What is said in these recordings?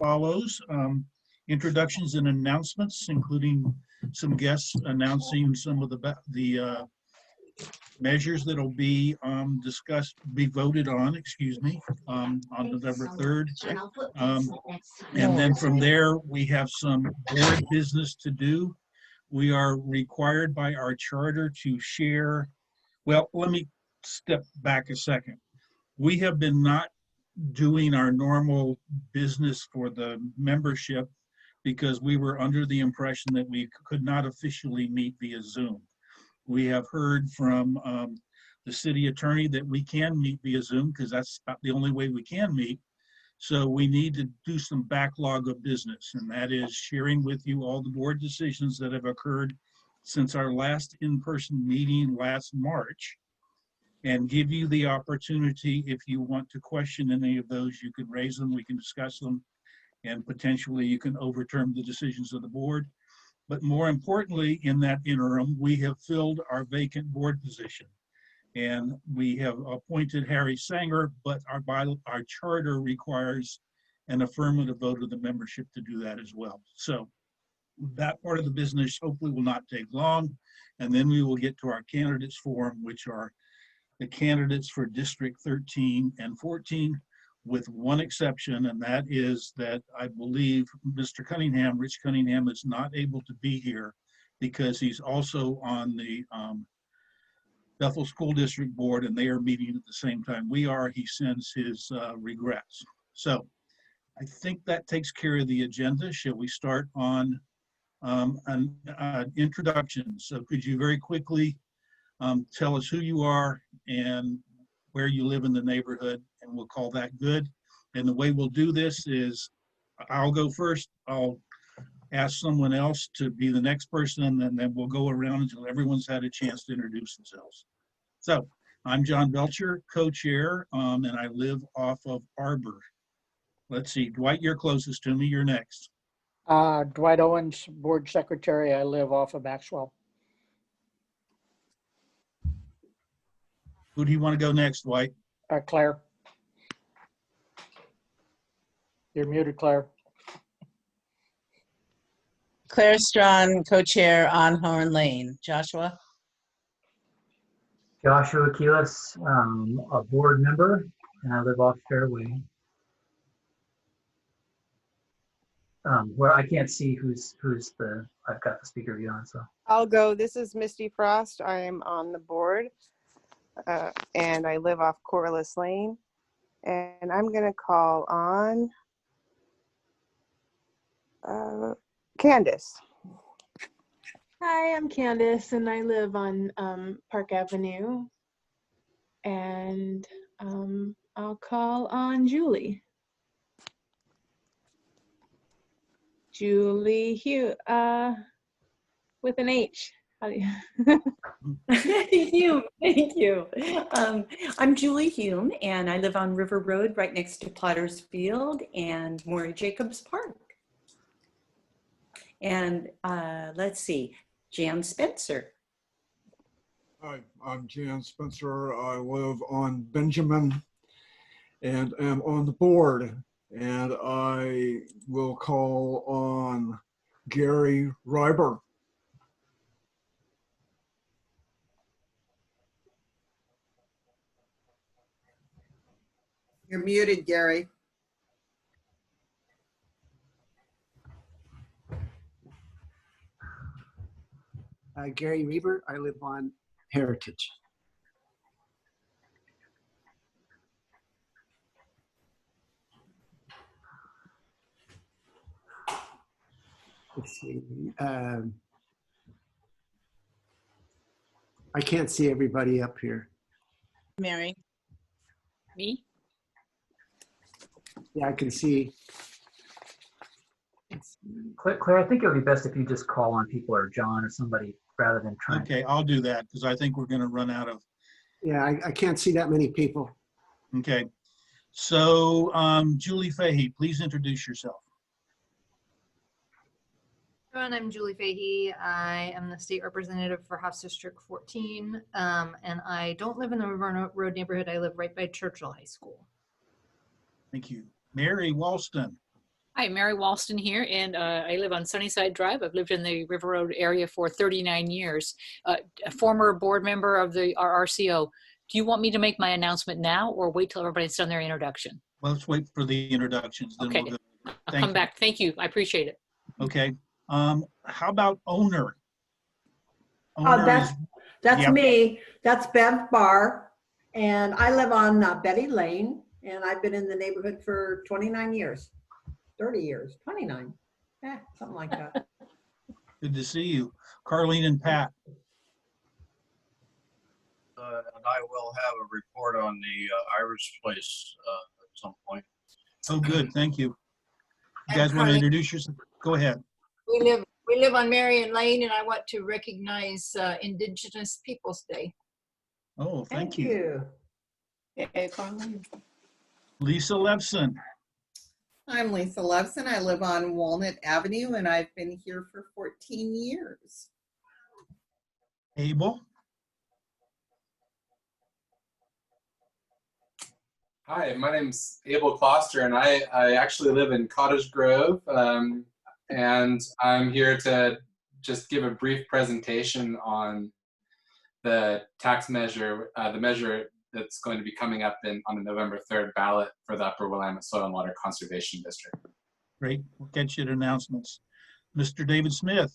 follows. Introductions and announcements, including some guests announcing some of the measures that'll be voted on, on November 3rd. And then from there, we have some board business to do. We are required by our charter to share. Well, let me step back a second. We have been not doing our normal business for the membership because we were under the impression that we could not officially meet via Zoom. We have heard from the city attorney that we can meet via Zoom because that's about the only way we can meet. So we need to do some backlog of business, and that is sharing with you all the board decisions that have occurred since our last in-person meeting last March, and give you the opportunity, if you want to question any of those, you can raise them, we can discuss them, and potentially you can overturn the decisions of the board. But more importantly, in that interim, we have filled our vacant board position. And we have appointed Harry Sanger, but our charter requires an affirmative vote of the membership to do that as well. So that part of the business hopefully will not take long. And then we will get to our candidates forum, which are the candidates for District 13 and 14, with one exception, and that is that I believe Mr. Cunningham, Rich Cunningham, is not able to be here because he's also on the Bethel School District Board, and they are meeting at the same time we are. He sends his regrets. So I think that takes care of the agenda. Shall we start on an introduction? So could you very quickly tell us who you are and where you live in the neighborhood, and we'll call that good. And the way we'll do this is I'll go first. I'll ask someone else to be the next person, and then we'll go around until everyone's had a chance to introduce themselves. So I'm John Belcher, co-chair, and I live off of Arbor. Let's see, Dwight, you're closest to me. You're next. Dwight Owens, board secretary. I live off of Maxwell. Who do you want to go next, Dwight? Claire. You're muted, Claire. Claire Strawn, co-chair on Horn Lane. Joshua? Joshua Keelis, a board member, and I live off Fairway. Where I can't see I've got the speaker view on, so. I'll go. This is Misty Frost. I am on the board, and I live off Corliss Lane. And I'm going to call on Candace. Hi, I'm Candace, and I live on Park Avenue. And I'll call on Julie. Julie Hugh, with an H. How do you? Hume, thank you. I'm Julie Hume, and I live on River Road right next to Potter's Field and Maury Jacobs Park. And let's see, Jan Spencer. Hi, I'm Jan Spencer. I live on Benjamin and am on the board. And I will call on Gary Reiber. You're muted, Gary. Gary Reber, I live on Heritage. Let's see. I can't see everybody up here. Mary? Me? Yeah, I can see. Claire, I think it would be best if you just call on people or John or somebody rather than trying. Okay, I'll do that because I think we're going to run out of. Yeah, I can't see that many people. Okay, so Julie Fahey, please introduce yourself. Everyone, I'm Julie Fahey. I am the state representative for House District 14, and I don't live in the River Road neighborhood. I live right by Churchill High School. Thank you. Mary Walston. Hi, Mary Walston here, and I live on Sunnyside Drive. I've lived in the River Road area for 39 years. A former board member of the RRCO. Do you want me to make my announcement now or wait till everybody's done their introduction? Well, let's wait for the introductions, then Okay, we'll go. I'll Thank come you. back. Thank you. I appreciate it. Okay. How about owner? Owner is, That's yeah. me. That's Bev Barr. And I live on Betty Lane. And I've been in the neighborhood for 29 years, 30 years, 29. Something like that. Good to see you. Carlene and Pat. And I will have a report on the Irish place at some point. Oh, good. Thank you. You I'm guys want to Carlene. introduce yourself? Go ahead. We live on Marion Lane, and I want to recognize Indigenous Peoples Day. Oh, thank you. Hey, Carlene. Lisa Levson. I'm Lisa Levson. I live on Walnut Avenue, and I've been here for 14 years. Abel. Hi, my name's Abel Kloster, and I actually live in Cottage Grove, and I'm here to just give a brief presentation on the tax measure, the measure that's going to be coming up on the November 3rd ballot for the Upper Willamette Soil and Water Conservation District. Great. We'll get you to announcements. Mr. David Smith.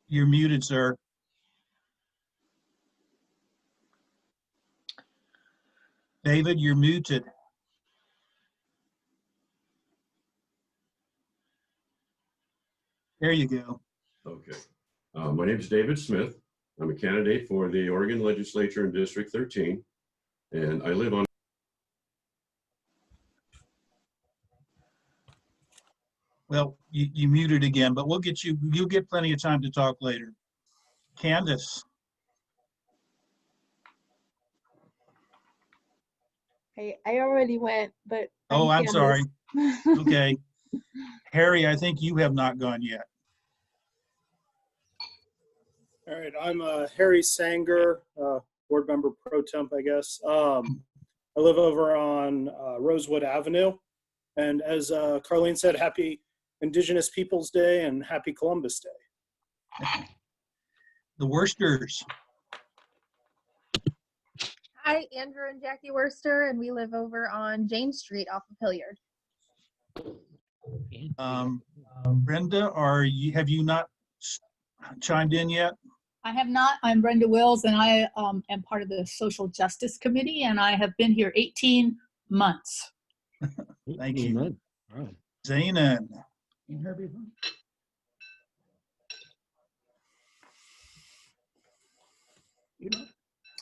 You're muted, sir. David, you're muted. There you go. Okay. My name is David Smith. I'm a candidate for the Oregon Legislature in District 13, and I live on. Well, you muted again, but we'll get you, you'll get plenty of time to talk later. Candace. I already went, but. Oh, I'm Candace. sorry. Okay. Harry, I think you have not gone yet. All right, I'm Harry Sanger, board member pro temp, I guess. I live over on Rosewood Avenue. And as Carlene said, happy Indigenous Peoples Day and happy Columbus Day. The Worsters. Hi, Andrew and Jackie Worster, and we live over on James Street off of Hilliard. Brenda, have you not chimed in yet? I have not. I'm Brenda Wills, and I am part of the Social Justice Committee, and I have been here 18 months. Thank you. Zainan.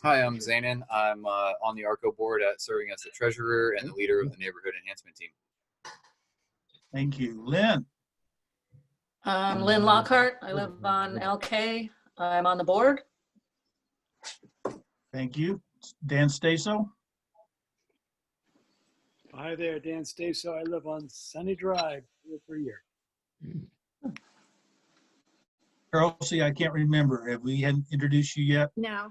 Hi, I'm Zainan. I'm on the RRCO board serving as the treasurer and the leader of the neighborhood enhancement team. Thank you. Lynn. I'm Lynn Lockhart. I live on LK. I'm on the board. Thank you. Dan Staso. Hi there, Dan Staso. I live on Sunny Drive here for a year. Chelsea, I can't remember. Have we hadn't introduced you yet? No.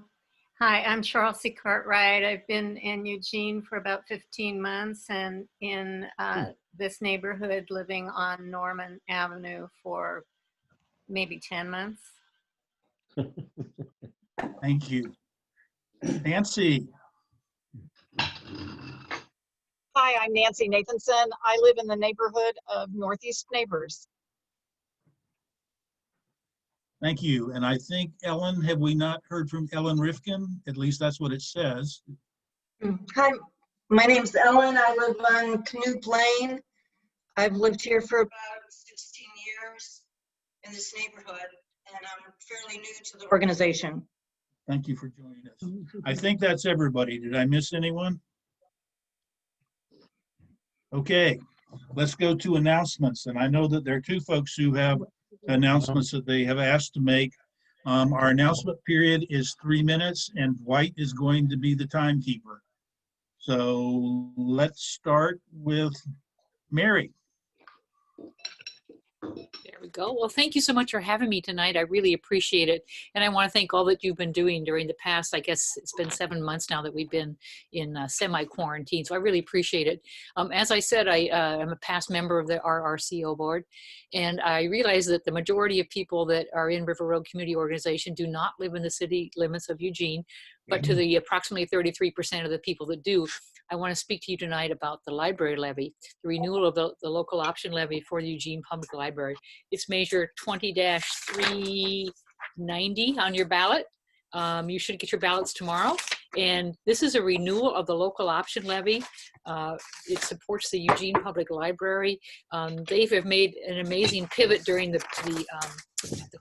Hi, I'm Chelsea Cartwright. I've been in Eugene for about 15 months and in this neighborhood living on Norman Avenue for maybe 10 months. Thank you. Nancy. Hi, I'm Nancy Nathanson. I live in the neighborhood of Northeast Neighbors. Thank you. And I think Ellen, have we not heard from Ellen Rifkin? At least that's what it says. Hi, my name's Ellen. I live on Canute Lane. I've lived here for about 16 years in this neighborhood, and I'm fairly new to the organization. Thank you for joining us. I think that's everybody. Did I miss anyone? Okay, let's go to announcements. And I know that there are two folks who have announcements that they have asked to make. Our announcement period is 3 minutes, and Dwight is going to be the timekeeper. So let's start with Mary. There we go. Well, thank you so much for having me tonight. I really appreciate it. And I want to thank all that you've been doing during the past, I guess it's been 7 months now that we've been in semi-quarantine. So I really appreciate it. As I said, I am a past member of the RRCO board. And I realize that the majority of people that are in River Road Community Organization do not live in the city limits of Eugene. But to the approximately 33% of the people that do, I want to speak to you tonight about the library levy, the renewal of the local option levy for the Eugene Public Library. It's measure 20-390 on your ballot. You should get your ballots tomorrow. And this is a renewal of the local option levy. It supports the Eugene Public Library. They have made an amazing pivot during the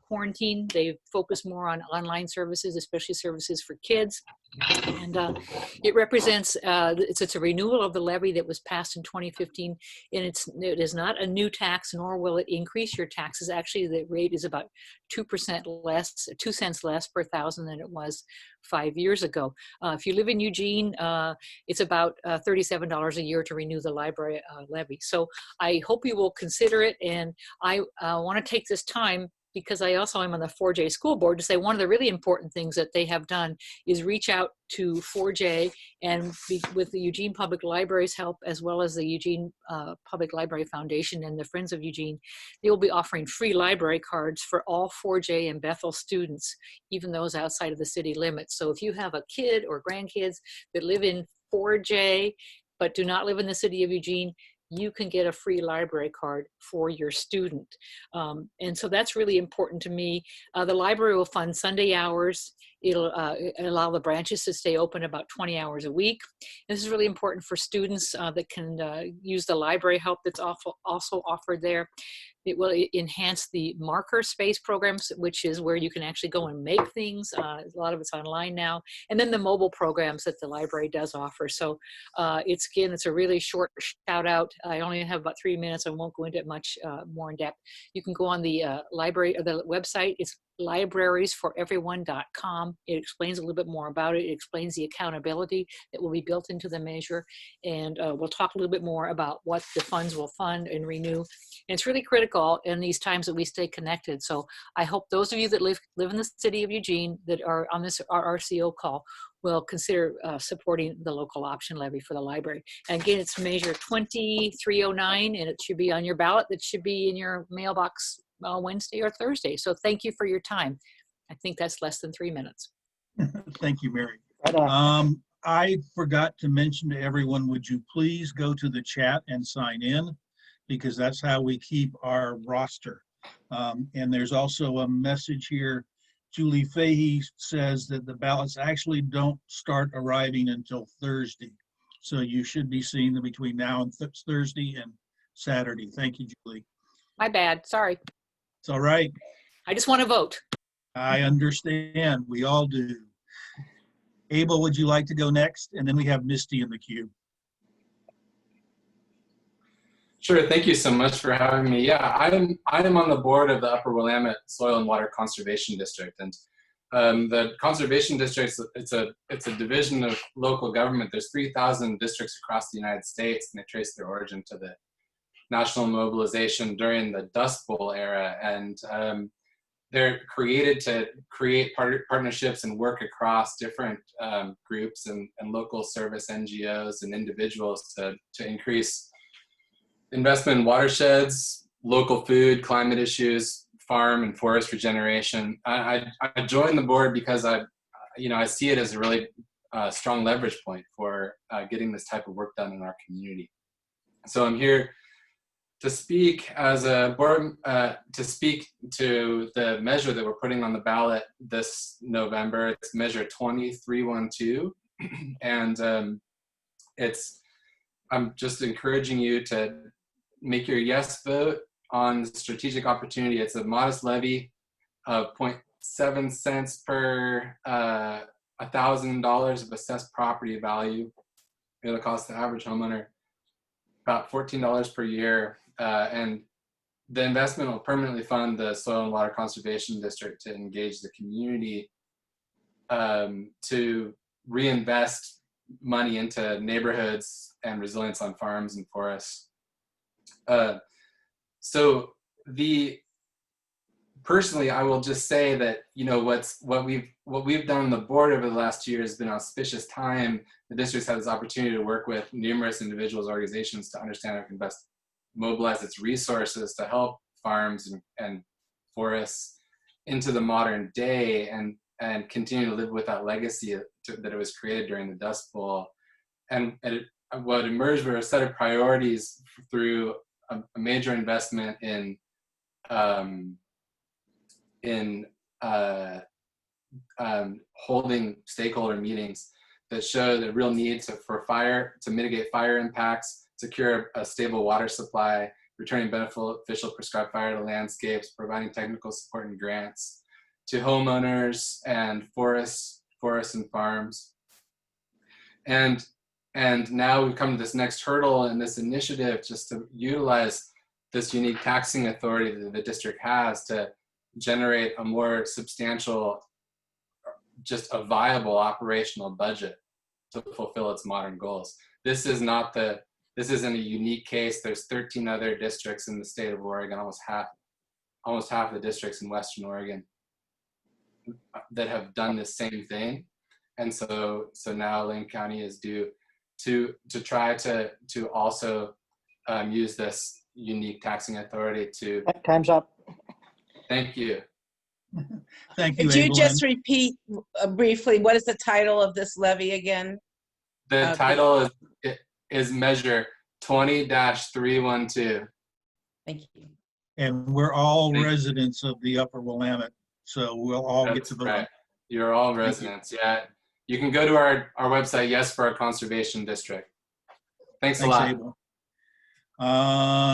quarantine. They've focused more on online services, especially services for kids. And it represents, it's a renewal of the levy that was passed in 2015, and it is not a new tax, nor will it increase your taxes. Actually, the rate is about 2% less, 2 cents less per thousand than it was 5 years ago. If you live in Eugene, it's about $37 a year to renew the library levy. So I hope you will consider it, and I want to take this time, because I also am on the 4J school board, to say one of the really important things that they have done is reach out to 4J, and with the Eugene Public Library's help, as well as the Eugene Public Library Foundation and the Friends of Eugene, they will be offering free library cards for all 4J and Bethel students, even those outside of the city limits. So if you have a kid or grandkids that live in 4J but do not live in the city of Eugene, you can get a free library card for your student. And so that's really important to me. The library will fund Sunday hours. It'll allow the branches to stay open about 20 hours a week. This is really important for students that can use the library help that's also offered there. It will enhance the marker space programs, which is where you can actually go and make things. A lot of it's online now. And then the mobile programs that the library does offer. So it's a really short shout out. I only have about 3 minutes. I won't go into it much more in depth. You can go on the library or the website. It's librariesforeveryone.com. It explains a little bit more about it. It explains the accountability that will be built into the measure. And we'll talk a little bit more about what the funds will fund and renew. And it's really critical in these times that we stay connected. So I hope those of you that live in the city of Eugene that are on this RRCO call will consider supporting the local option levy for the library. And again, it's measure 2309, and it should be on your ballot. That should be in your mailbox Wednesday or Thursday. So thank you for your time. I think that's less than 3 minutes. Thank you, Mary. I forgot to mention to everyone, would you please go to the chat and sign in, because that's how we keep our roster. And there's also a message here. Julie Fahey says that the ballots actually don't start arriving until Thursday. So you should be seeing them between now and Thursday and Saturday. Thank you, Julie. My bad, sorry. It's all right. I just want to vote. I understand, we all do. Abel, would you like to go next? And then we have Misty in the queue. Sure, thank you so much for having me. Yeah, I am on the board of the Upper Willamette Soil and Water Conservation District, and the Conservation District, it's a division of local government. There's 3,000 districts across the United States, and they trace their origin to the national mobilization during the Dust Bowl era, and they're created to create partnerships and work across different groups and local service NGOs and individuals to increase investment in watersheds, local food, climate issues, farm and forest regeneration. I joined the board because I see it as a really strong leverage point for getting this type of work done in our community. So I'm here to speak as a board, to speak to the measure that we're putting on the ballot this November. It's measure 2312, and I'm just encouraging you to make your yes vote on strategic opportunity. It's a modest levy of 0.7 cents per $1,000 of assessed property value. It'll cost the average homeowner about $14 per year. And the investment will permanently fund the Soil and Water Conservation District to engage the community to reinvest money into neighborhoods and resilience on farms and forests. So personally, I will just say that, you know, what we've done on the board over the last 2 years has been an auspicious time. The district's had this opportunity to work with numerous individuals, organizations to understand how it can best mobilize its resources to help farms and forests into the modern day and continue to live with that legacy that it was created during the Dust Bowl. And what emerged were a set of priorities through a major investment in holding stakeholder meetings that show the real need to mitigate fire impacts, secure a stable water supply, returning beneficial prescribed fire to landscapes, providing technical support and grants to homeowners and forests and farms. And now we've come to this next hurdle in this initiative just to utilize this unique taxing authority that the district has to generate a more substantial, just a viable operational budget to fulfill its modern goals. This isn't a unique case. There's 13 other districts in the state of Oregon, almost half the districts in Western Oregon that have done the same thing. And so now Lane County is due to try to also use this unique taxing authority to. Time's up. Thank you. Thank you, Could you Abel. just repeat briefly, what is the title of this levy again? The title is Measure 20-312. Thank you. And we're all residents of the Upper Willamette, so we'll all get to vote. Right. You're all residents, yeah. You can go to our website, Yes for Our Conservation District. Thanks a lot. Abel.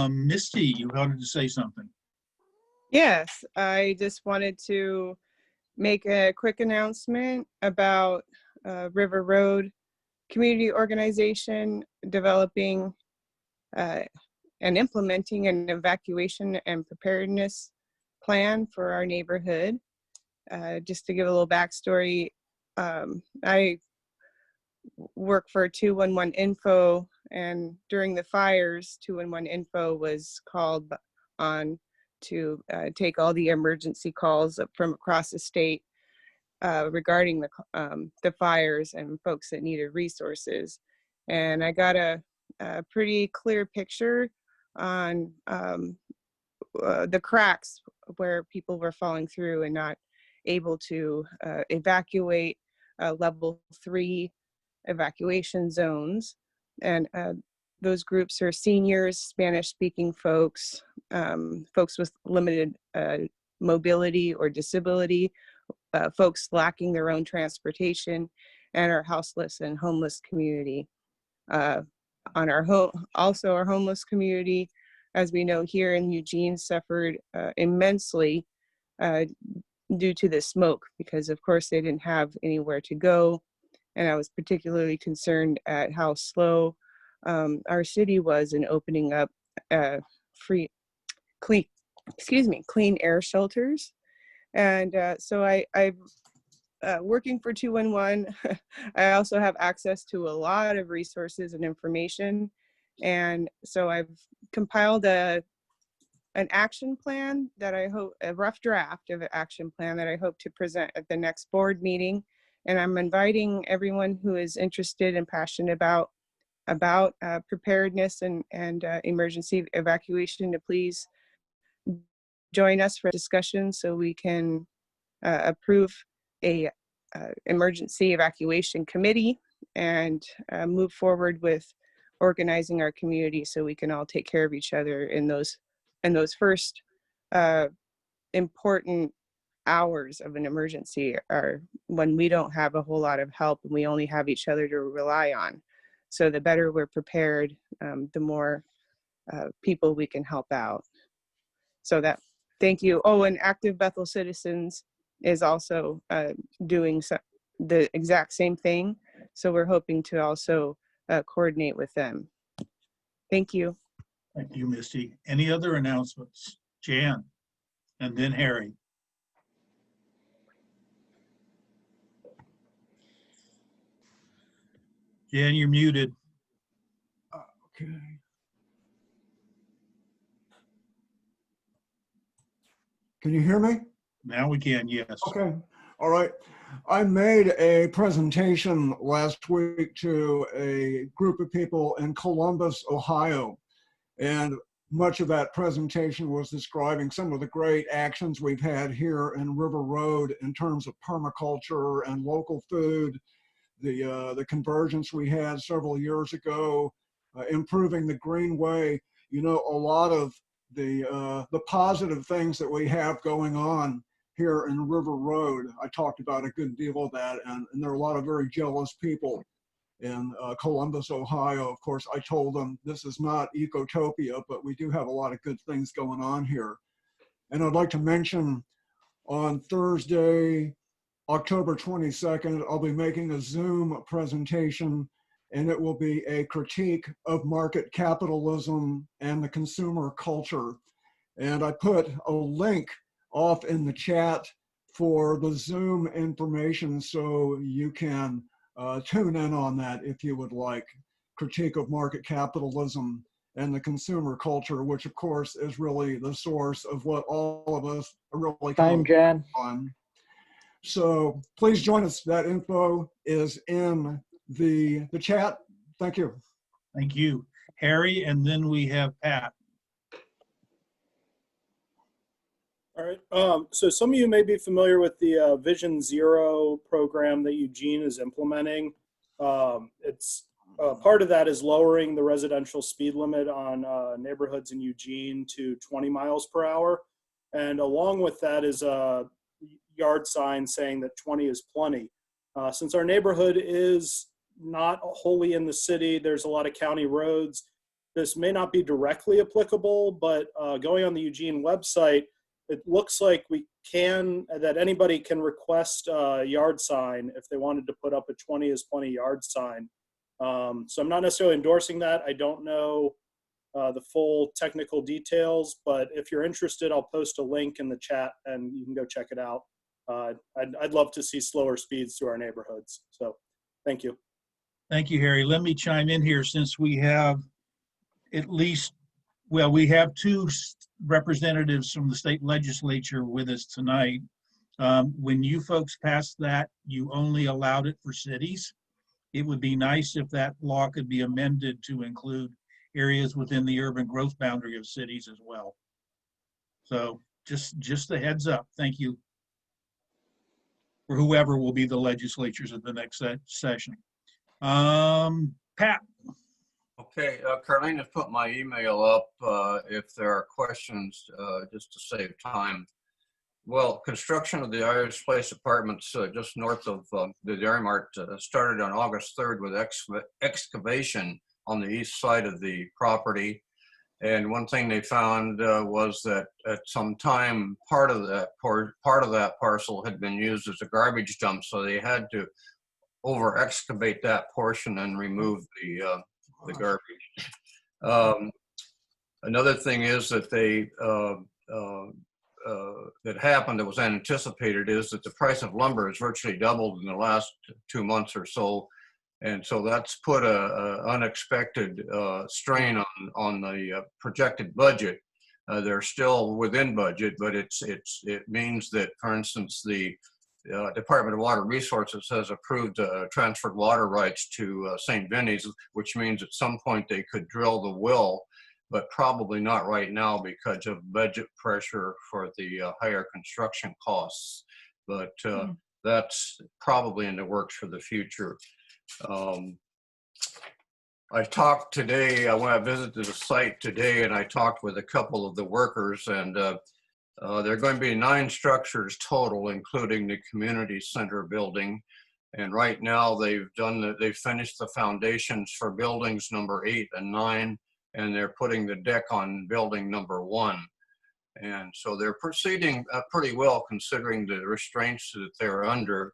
Misty, you wanted to say something. Yes, I just wanted to make a quick announcement about River Road Community Organization developing and implementing an evacuation and preparedness plan for our neighborhood. Just to give a little backstory, I work for 211 Info, and during the fires, 211 Info was called on to take all the emergency calls from across the state regarding the fires and folks that needed resources. And I got a pretty clear picture on the cracks where people were falling through and not able to evacuate level 3 evacuation zones. And those groups are seniors, Spanish-speaking folks, folks with limited mobility or disability, folks lacking their own transportation, and our houseless and homeless community. Also our homeless community, as we know here in Eugene, suffered immensely due to the smoke, because of course they didn't have anywhere to go. And I was particularly concerned at how slow our city was in opening up clean air shelters. And so I'm working for 211. I also have access to a lot of resources and information. And so I've compiled an action plan that I hope, a rough draft of an action plan that I hope to present at the next board meeting. And I'm inviting everyone who is interested and passionate about preparedness and emergency evacuation to please join us for a discussion so we can approve a emergency evacuation committee and move forward with organizing our community so we can all take care of each other in those first important hours of an emergency, are when we don't have a whole lot of help and we only have each other to rely on. So the better we're prepared, the more people we can help out. So that, thank you. Oh, and Active Bethel Citizens is also doing the exact same thing. So we're hoping to also coordinate with them. Thank you. Thank you, Misty. Any other announcements? Jan, and then Harry. Jan, you're muted. Okay. Can you hear me? Now we can, yes. Okay, all right. I made a presentation last week to a group of people in Columbus, Ohio. And much of that presentation was describing some of the great actions we've had here in River Road in terms of permaculture and local food, the convergence we had several years ago, improving the greenway. You know, a lot of the positive things that we have going on here in River Road. I talked about a good deal of that, and there are a lot of very jealous people in Columbus, Ohio. Of course, I told them this is not Ecotopia, but we do have a lot of good things going on here. And I'd like to mention on Thursday, October 22nd, I'll be making a Zoom presentation, and it will be a critique of market capitalism and the consumer culture. And I put a link off in the chat for the Zoom information so you can tune in on that if you would like. Critique of market capitalism and the consumer culture, which of course is really the source of what all of us are really Time, Jan. on. So please join us. That info is in the chat. Thank you. Thank you, Harry, and then we have Pat. All right. So some of you may be familiar with the Vision Zero program that Eugene is implementing. It's part of that is lowering the residential speed limit on neighborhoods in Eugene to 20 miles per hour. And along with that is a yard sign saying that 20 is plenty. Since our neighborhood is not wholly in the city, there's a lot of county roads. This may not be directly applicable, but going on the Eugene website, it looks like that anybody can request a yard sign if they wanted to put up a 20 is plenty yard sign. So I'm not necessarily endorsing that. I don't know the full technical details, but if you're interested, I'll post a link in the chat and you can go check it out. I'd love to see slower speeds through our neighborhoods. So thank you. Thank you, Harry. Let me chime in here since we have at least, well, we have two representatives from the state legislature with us tonight. When you folks passed that, you only allowed it for cities. It would be nice if that law could be amended to include areas within the urban growth boundary of cities as well. So just a heads up. Thank you for whoever will be the legislatures at the next session. Pat. Okay, Carlene has put my email up if there are questions, just to save time. Well, construction of the Irish Place Apartments just north of the Dairy Mart started on August 3rd with excavation on the east side of the property. And one thing they found was that at some time, part of that parcel had been used as a garbage dump, so they had to over excavate that portion and remove the garbage. Another thing is that that happened that was unanticipated is that the price of lumber has virtually doubled in the last 2 months or so. And so that's put a unexpected strain on the projected budget. They're still within budget, but it means that, for instance, the Department of Water Resources has approved transferred water rights to St. Vinny's, which means at some point they could drill the well, but probably not right now because of budget pressure for the higher construction costs. But that's probably in the works for the future. I talked today, when I visited the site today, and I talked with a couple of the workers, and there are going to be 9 structures total, including the community center building. And right now they've finished the foundations for buildings number 8 and 9, and they're putting the deck on building number 1. And so they're proceeding pretty well considering the restraints that they're under.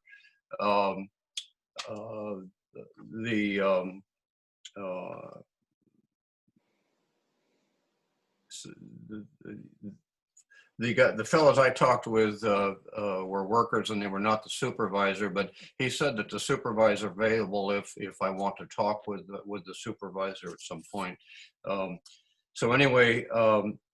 The fellows I talked with were workers, and they were not the supervisor, but he said that the supervisor available if I want to talk with the supervisor at some point. So anyway,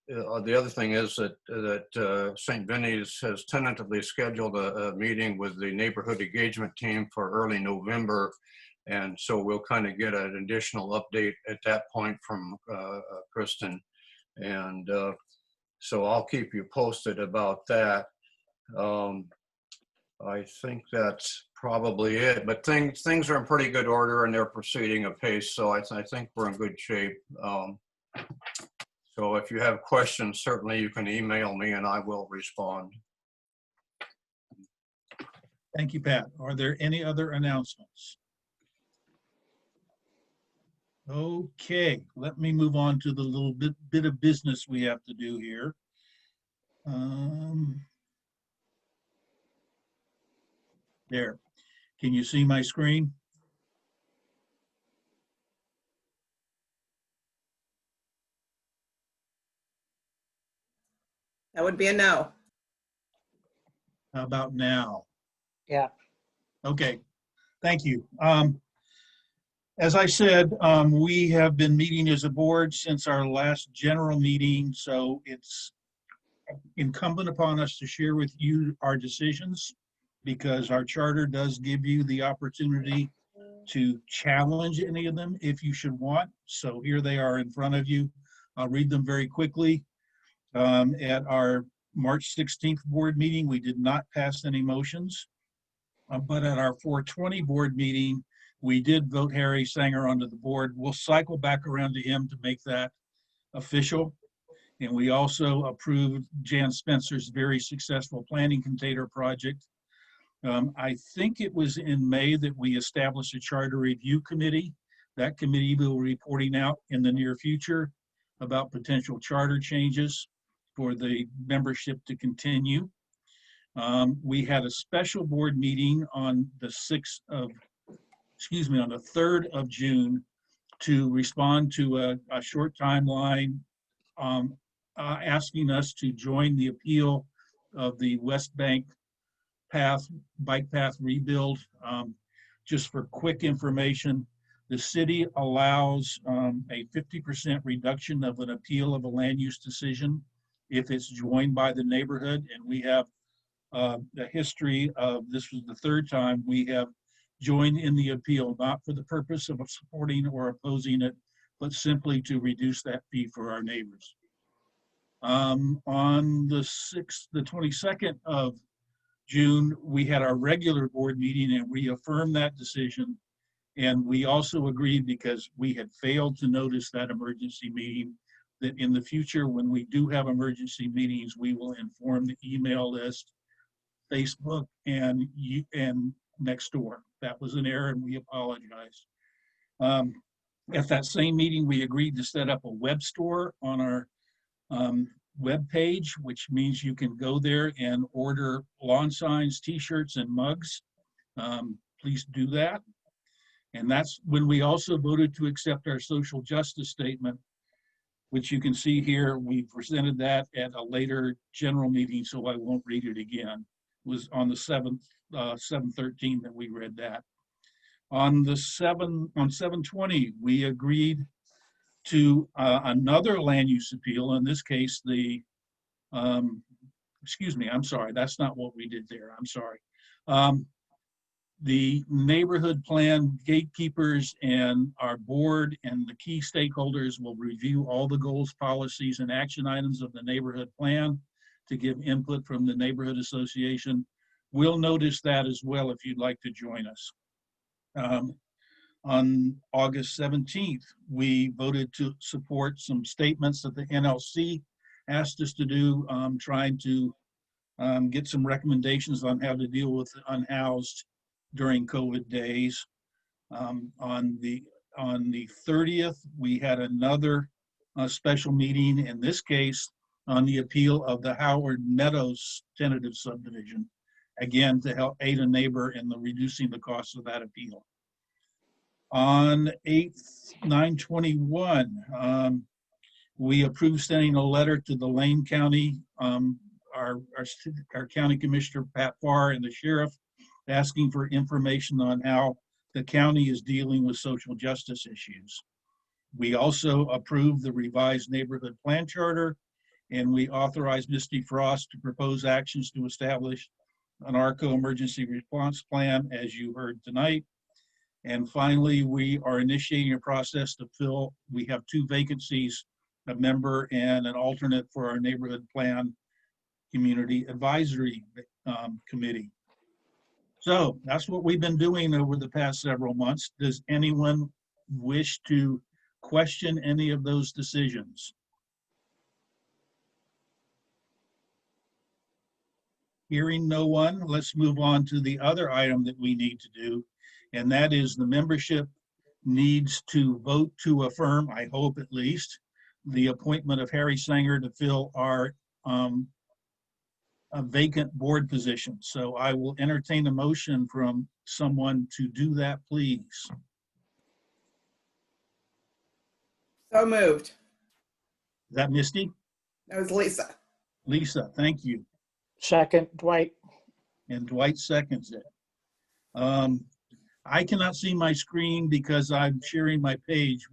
the other thing is that St. Vinny's has tentatively scheduled a meeting with the neighborhood engagement team for early November. And so we'll kind of get an additional update at that point from Kristen. And so I'll keep you posted about that. I think that's probably it, but things are in pretty good order and they're proceeding apace. So I think we're in good shape. So if you have questions, certainly you can email me and I will respond. Thank you, Pat. Are there any other announcements? Okay, let me move on to the little bit of business we have to do here. There. Can you see my screen? That would be a no. How about now? Yeah. Okay, thank you. As I said, we have been meeting as a board since our last general meeting, so it's incumbent upon us to share with you our decisions because our charter does give you the opportunity to challenge any of them if you should want. So here they are in front of you. I'll read them very quickly. At our March 16th board meeting, we did not pass any motions, but at our 420 board meeting, we did vote Harry Sanger onto the board. We'll cycle back around to him to make that official. And we also approved Jan Spencer's very successful planning container project. I think it was in May that we established a charter review committee. That committee will be reporting out in the near future about potential charter changes for the membership to continue. We had a special board meeting on the 3rd of June to respond to a short timeline asking us to join the appeal of the West Bank bike path rebuild. Just for quick information, the city allows a 50% reduction of an appeal of a land use decision if it's joined by the neighborhood. And we have a history of, this was the third time we have joined in the appeal, not for the purpose of supporting or opposing it, but simply to reduce that fee for our neighbors. On the 22nd of June, we had our regular board meeting and reaffirmed that decision. And we also agreed, because we had failed to notice that emergency meeting, that in the future, when we do have emergency meetings, we will inform the email list, Facebook, and Nextdoor. That was an error and we apologize. At that same meeting, we agreed to set up a web store on our web page, which means you can go there and order lawn signs, t-shirts, and mugs. Please do that. And that's when we also voted to accept our social justice statement, which you can see here. We presented that at a later general meeting, so I won't read it again. It was on the 7/13 that we read that. On 7/20, we agreed to another land use appeal. In this case, excuse me, I'm sorry, that's not what we did there. I'm sorry. The neighborhood plan gatekeepers and our board and the key stakeholders will review all the goals, policies, and action items of the neighborhood plan to give input from the neighborhood association. We'll notice that as well if you'd like to join us. On August 17th, we voted to support some statements that the NLC asked us to do, trying to get some recommendations on how to deal with the unhoused during COVID days. On the 30th, we had another special meeting, in this case on the appeal of the Howard Meadows tentative subdivision, again to help aid a neighbor in reducing the cost of that appeal. On 9/21, we approved sending a letter to the Lane County, our county commissioner, Pat Farr, and the sheriff, asking for information on how the county is dealing with social justice issues. We also approved the revised neighborhood plan charter And we authorize Misty Frost to propose actions to establish an RRCO emergency response plan, as you heard tonight. And finally, we are initiating a process to fill, we have 2 vacancies, a member and an alternate for our neighborhood plan community advisory committee. So that's what we've been doing over the past several months. Does anyone wish to question any of those decisions? Hearing no one, let's move on to the other item that we need to do, and that is the membership needs to vote to affirm, I hope at least, the appointment of Harry Sanger to fill our a vacant board position. So I will entertain a motion from someone to do that, please. So moved. Is that Misty? That was Lisa. Lisa, thank you. Second, Dwight. And Dwight seconds it. I cannot see my screen because I'm sharing my page.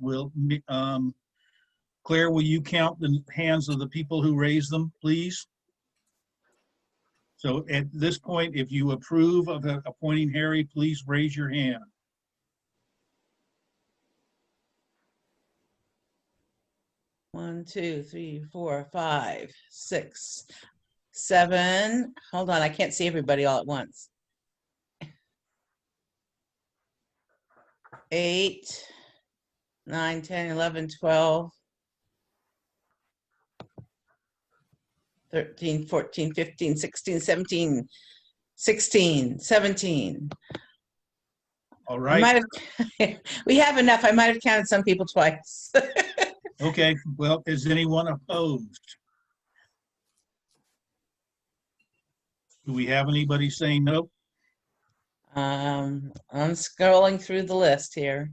Claire, will you count the hands of the people who raised them, please? So at this point, if you approve of appointing Harry, please raise your hand. One, two, three, 4, 5, 6, 7. Hold on, I can't see everybody all at once. 8, 9, 10, 11, 12, 13, 14, 15, 16, 17, 16, 17. All I right. might have, we have enough. I might have counted some people twice. Okay, well, is anyone opposed? Do we have anybody saying no? I'm scrolling through the list here.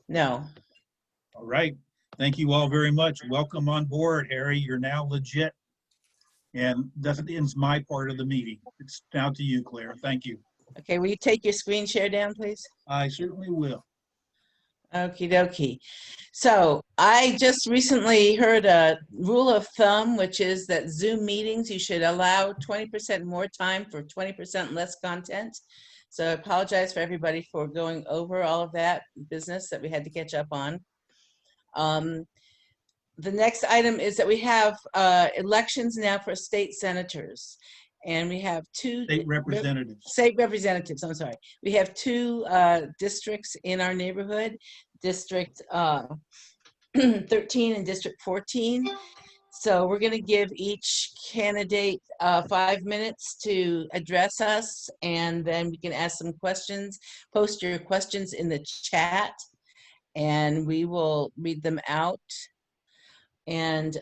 No. All right. Thank you all very much. Welcome on board, Harry. You're now legit. And that ends my part of the meeting. It's down to you, Claire. Thank you. Okay, will you take your screen share down, please? I certainly will. Okie dokie. So I just recently heard a rule of thumb, which is that Zoom meetings, you should allow 20% more time for 20% less content. So I apologize for everybody for going over all of that business that we had to catch up on. The next item is that we have elections now for state senators. And we have 2 state representatives. State representatives, I'm sorry. We have 2 districts in our neighborhood, District 13 and District 14. So we're going to give each candidate 5 minutes to address us, and then we can ask some questions. Post your questions in the chat, and we will read them out. And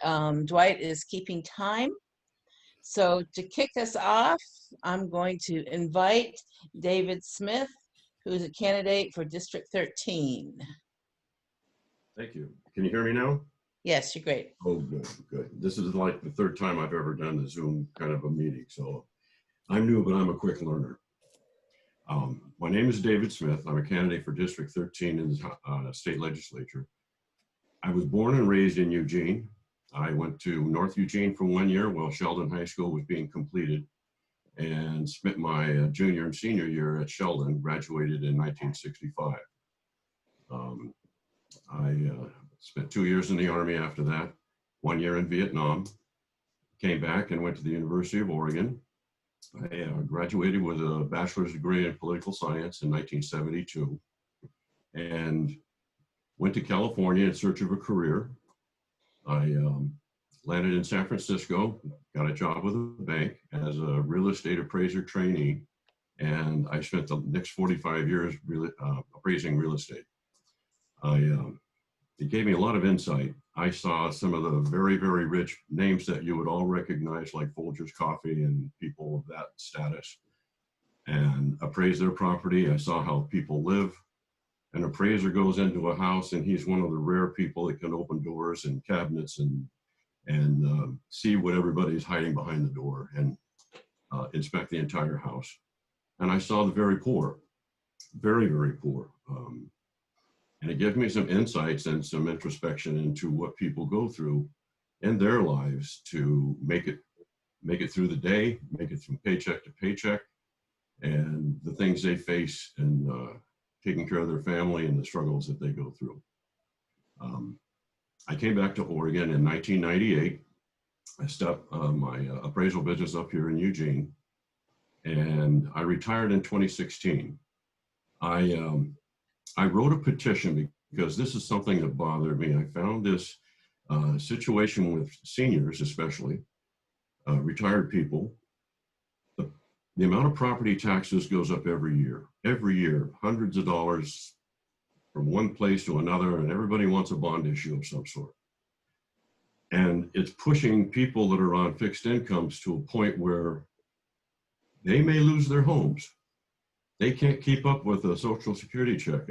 Dwight is keeping time. So to kick us off, I'm going to invite David Smith, who is a candidate for District 13. Thank you. Can you hear me now? Yes, you're great. Oh, good, good. This is like the 3rd time I've ever done the Zoom kind of a meeting. So I'm new, but I'm a quick learner. My name is David Smith. I'm a candidate for District 13 in the state legislature. I was born and raised in Eugene. I went to North Eugene for 1 year while Sheldon High School was being completed, and spent my junior and senior year at Sheldon, graduated in 1965. I spent 2 years in the Army after that, 1 year in Vietnam, came back and went to the University of Oregon. I graduated with a bachelor's degree in political science in 1972, and went to California in search of a career. I landed in San Francisco, got a job with a bank as a real estate appraiser trainee, and I spent the next 45 years appraising real estate. It gave me a lot of insight. I saw some of the very, very rich names that you would all recognize, like Folgers Coffee and people of that status, and appraise their property. I saw how people live. An appraiser goes into a house and he's one of the rare people that can open doors and cabinets and see what everybody's hiding behind the door and inspect the entire house. And I saw the very poor, very, very poor. And it gave me some insights and some introspection into what people go through and their lives to make it through the day, make it from paycheck to paycheck, and the things they face in taking care of their family and the struggles that they go through. I came back to Oregon in 1998. I stepped my appraisal business up here in Eugene, and I retired in 2016. I wrote a petition because this is something that bothered me. I found this situation with seniors, especially retired people. The amount of property taxes goes up every year, hundreds of dollars from one place to another, and everybody wants a bond issue of some sort. And it's pushing people that are on fixed incomes to a point where they may lose their homes. They can't keep up with a Social Security check.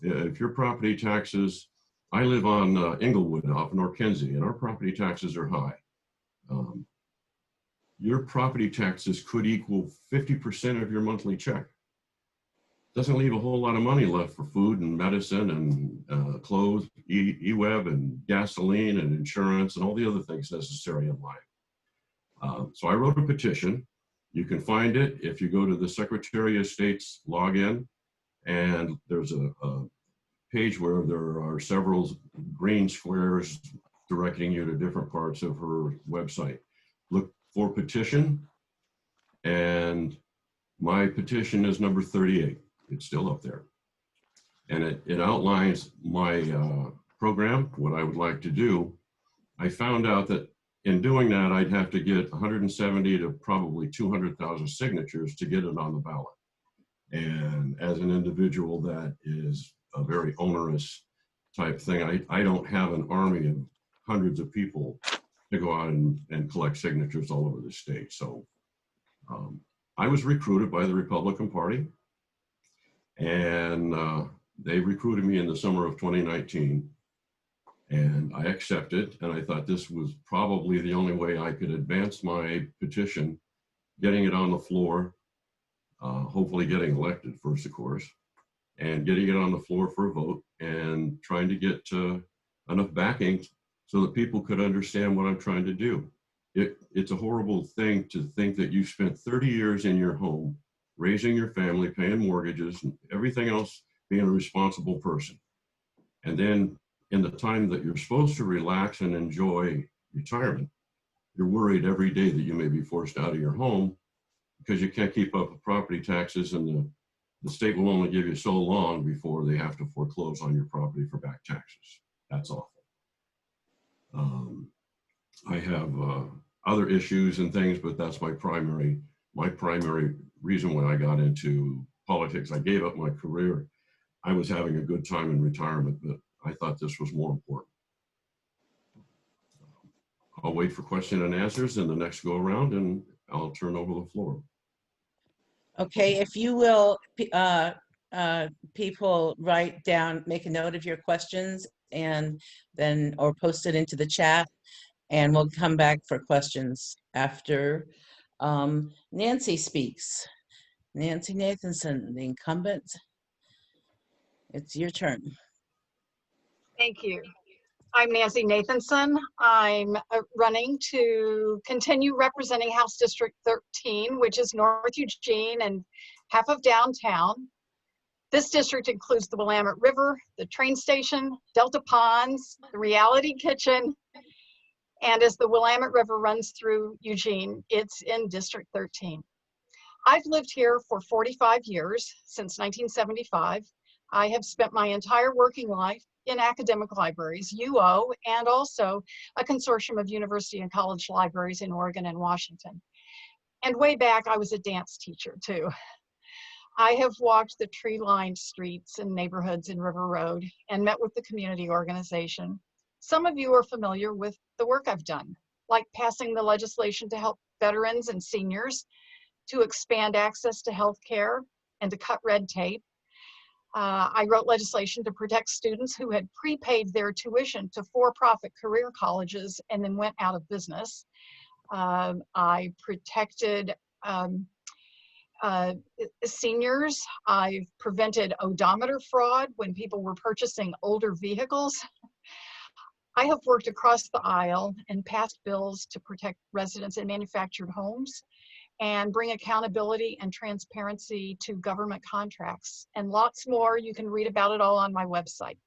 If your property taxes, I live on Inglewood off North Kenzie, and our property taxes are high. Your property taxes could equal 50% of your monthly check. Doesn't leave a whole lot of money left for food and medicine and clothes, e-web and gasoline and insurance and all the other things necessary in life. So I wrote a petition. You can find it if you go to the Secretary of State's login, and there's a page where there are several green squares directing you to different parts of her website. Look for petition, and my petition is number 38. It's still up there. And it outlines my program, what I would like to do. I found out that in doing that, I'd have to get 170 to probably 200,000 signatures to get it on the ballot. And as an individual, that is a very onerous type thing. I don't have an army of hundreds of people to go out and collect signatures all over the state. So I was recruited by the Republican Party, and they recruited me in the summer of 2019. And I accepted, and I thought this was probably the only way I could advance my petition, getting it on the floor, hopefully getting elected first, of course, and getting it on the floor for a vote, and trying to get enough backing so that people could understand what I'm trying to do. It's a horrible thing to think that you spent 30 years in your home, raising your family, paying mortgages, and everything else, being a responsible person. And then in the time that you're supposed to relax and enjoy retirement, you're worried every day that you may be forced out of your home because you can't keep up with property taxes, and the state will only give you so long before they have to foreclose on your property for back taxes. That's awful. I have other issues and things, but that's my primary reason why I got into politics. I gave up my career. I was having a good time in retirement, but I thought this was more important. I'll wait for question and answers in the next go around, and I'll turn over the floor. Okay, if you will, people write down, make a note of your questions, and then, or post it into the chat, and we'll come back for questions after Nancy speaks. Nancy Nathanson, the incumbent. It's your turn. Thank you. I'm Nancy Nathanson. I'm running to continue representing House District 13, which is North Eugene and half of downtown. This district includes the Willamette River, the train station, Delta Ponds, the Reality Kitchen, and as the Willamette River runs through Eugene, it's in District 13. I've lived here for 45 years, since 1975. I have spent my entire working life in academic libraries, UO, and also a consortium of university and college libraries in Oregon and Washington. And way back, I was a dance teacher too. I have walked the tree-lined streets and neighborhoods in River Road and met with the community organization. Some of you are familiar with the work I've done, like passing the legislation to help veterans and seniors, to expand access to health care, and to cut red tape. I wrote legislation to protect students who had prepaid their tuition to for-profit career colleges and then went out of business. I protected seniors. I've prevented odometer fraud when people were purchasing older vehicles. I have worked across the aisle and passed bills to protect residents in manufactured homes and bring accountability and transparency to government contracts, and lots more. You can read about it all on my website.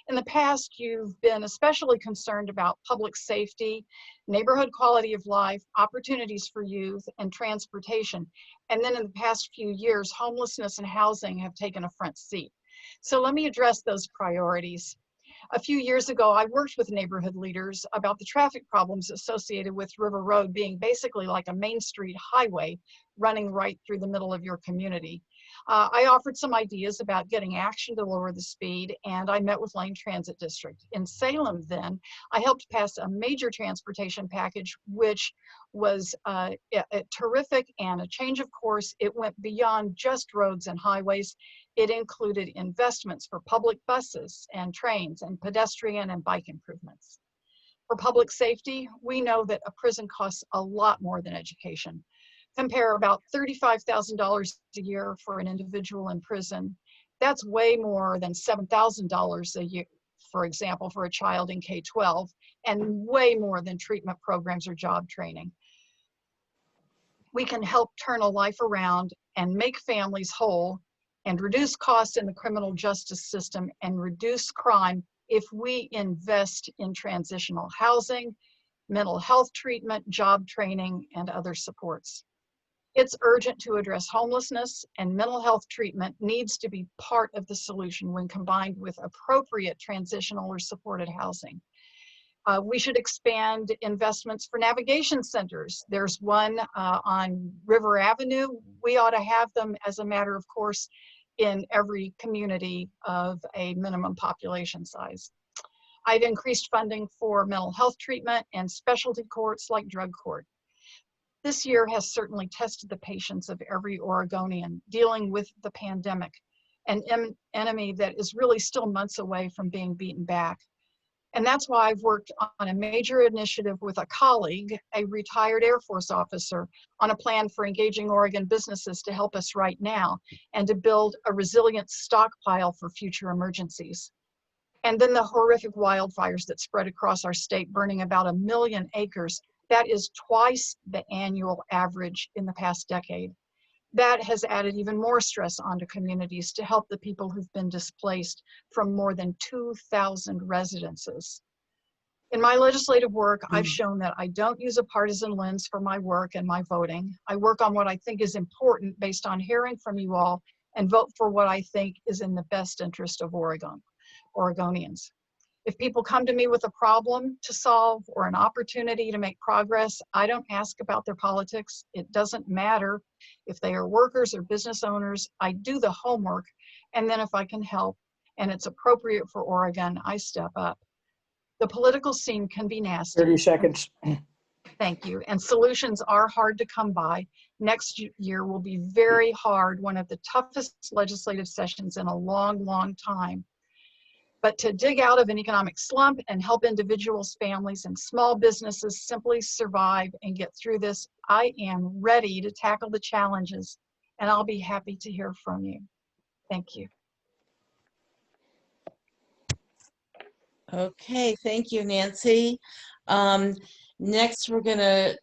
In the past, you've been especially concerned about public safety, neighborhood quality of life, opportunities for youth, and transportation. And then in the past few years, homelessness and housing have taken a front seat. So let me address those priorities. A few years ago, I worked with neighborhood leaders about the traffic problems associated with River Road being basically like a Main Street highway running right through the middle of your community. I offered some ideas about getting action to lower the speed, and I met with Lane Transit District. In Salem then, I helped pass a major transportation package, which was terrific and a change of course. It went beyond just roads and highways. It included investments for public buses and trains and pedestrian and bike improvements. For public safety, we know that a prison costs a lot more than education. Compare about $35,000 a year for an individual in prison. That's way more than $7,000 a year, for example, for a child in K-12, and way more than treatment programs or job training. We can help turn a life around and make families whole and reduce costs in the criminal justice system and reduce crime if we invest in transitional housing, mental health treatment, job training, and other supports. It's urgent to address homelessness, and mental health treatment needs to be part of the solution when combined with appropriate transitional or supported housing. We should expand investments for navigation centers. There's one on River Avenue. We ought to have them, as a matter of course, in every community of a minimum population size. I've increased funding for mental health treatment and specialty courts like drug court. This year has certainly tested the patience of every Oregonian dealing with the pandemic, an enemy that is really still months away from being beaten back. And that's why I've worked on a major initiative with a colleague, a retired Air Force officer, on a plan for engaging Oregon businesses to help us right now and to build a resilient stockpile for future emergencies. And then the horrific wildfires that spread across our state, burning about 1 million acres. That is twice the annual average in the past decade. That has added even more stress onto communities to help the people who've been displaced from more than 2,000 residences. In my legislative work, I've shown that I don't use a partisan lens for my work and my voting. I work on what I think is important based on hearing from you all and vote for what I think is in the best interest of Oregonians. If people come to me with a problem to solve or an opportunity to make progress, I don't ask about their politics. It doesn't matter if they are workers or business owners. I do the homework, and then if I can help and it's appropriate for Oregon, I step up. The political scene can be nasty. 30 seconds. Thank you. And solutions are hard to come by. Next year will be very hard, one of the toughest legislative sessions in a long, long time. But to dig out of an economic slump and help individuals, families, and small businesses simply survive and get through this, I am ready to tackle the challenges, and I'll be happy to hear from you. Thank you. Okay, thank you, Nancy. Next, we're gonna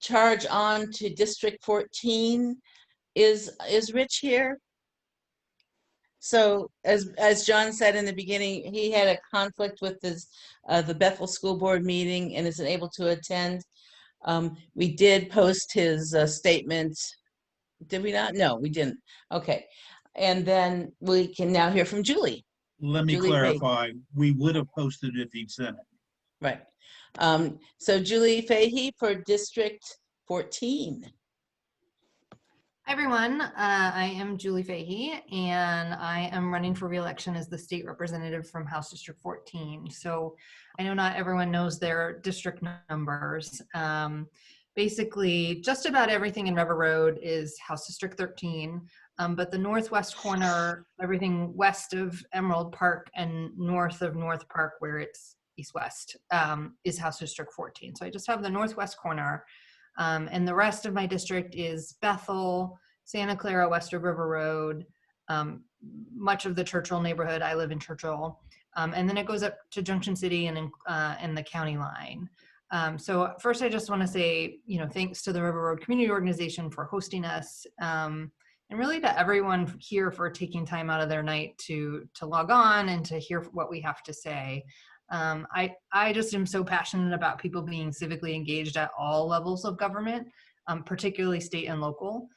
charge on to District 14. Is Rich here? So as John said in the beginning, he had a conflict with his the Bethel School Board meeting and isn't able to attend. We did post his statement. Did we not? No, we didn't. Okay. And then we can now hear from Julie. Let me Julie clarify. We would have posted it if he'd sent it. Right. So Julie Fahey for District 14. Hi everyone, I am Julie Fahey and I am running for re-election as the state representative from House District 14. So I know not everyone knows their district numbers. Basically, just about everything in River Road is House District 13, but the northwest corner, everything west of Emerald Park and north of North Park where it's east-west is House District 14. So I just have the northwest corner. And the rest of my district is Bethel, Santa Clara, west of River Road, much of the Churchill neighborhood. I live in Churchill, And then it goes up to Junction City and the county line. So first, I just want to say, thanks to the River Road Community Organization for hosting us, and really to everyone here for taking time out of their night to log on and to hear what we have to say. I just am so passionate about people being civically engaged at all levels of government, particularly state and local.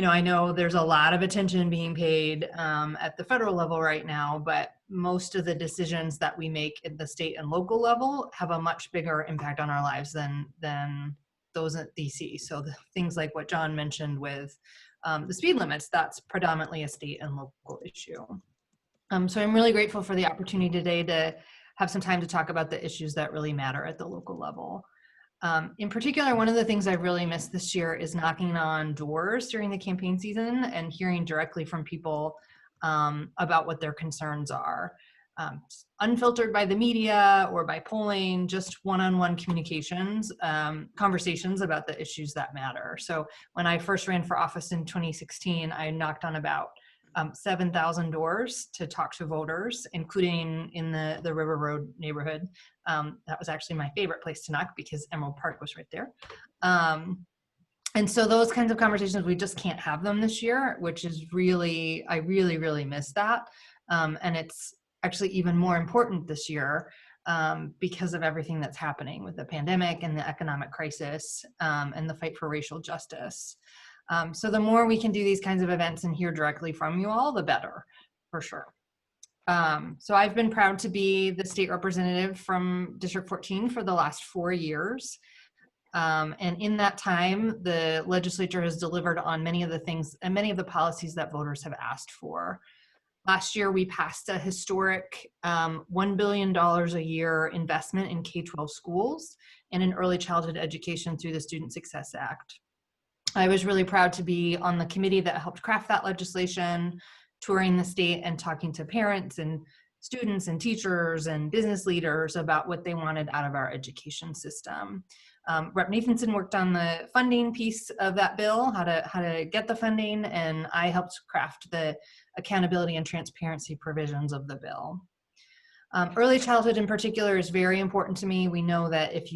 I know there's a lot of attention being paid at the federal level right now, but most of the decisions that we make at the state and local level have a much bigger impact on our lives than those at DC. So the things like what John mentioned with the speed limits, that's predominantly a state and local issue. So I'm really grateful for the opportunity today to have some time to talk about the issues that really matter at the local level. In particular, one of the things I've really missed this year is knocking on doors during the campaign season and hearing directly from people about what their concerns are. Unfiltered by the media or by polling, just one-on-one communications, conversations about the issues that matter. So when I first ran for office in 2016, I knocked on about 7,000 doors to talk to voters, including in the River Road neighborhood. That was actually my favorite place to knock because Emerald Park was right there. And so those kinds of conversations, we just can't have them this year, which is really, I really, really miss that. And it's actually even more important this year because of everything that's happening with the pandemic and the economic crisis and the fight for racial justice. So the more we can do these kinds of events and hear directly from you all, the better, for sure. So I've been proud to be the state representative from District 14 for the last 4 years. And in that time, the legislature has delivered on many of the things and many of the policies that voters have asked for. Last year, we passed a historic $1 billion a year investment in K-12 schools and in early childhood education through the Student Success Act. I was really proud to be on the committee that helped craft that legislation, touring the state and talking to parents and students and teachers and business leaders about what they wanted out of our education system. Rep. Nathanson worked on the funding piece of that bill, how to get the funding, and I helped craft the accountability and transparency provisions of the bill. Early childhood in particular is very important to me. We know that if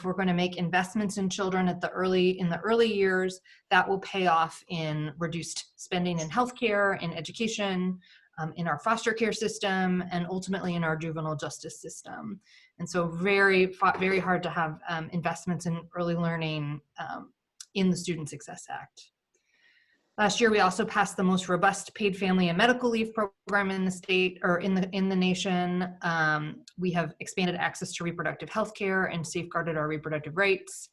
we're going to make investments in children in the early years, that will pay off in reduced spending in healthcare, in education, in our foster care system, and ultimately in our juvenile justice system. And so very hard to have investments in early learning in the Student Success Act. Last year, we also passed the most robust paid family and medical leave program in the state or in the nation. We have expanded access to reproductive health care and safeguarded our reproductive rights.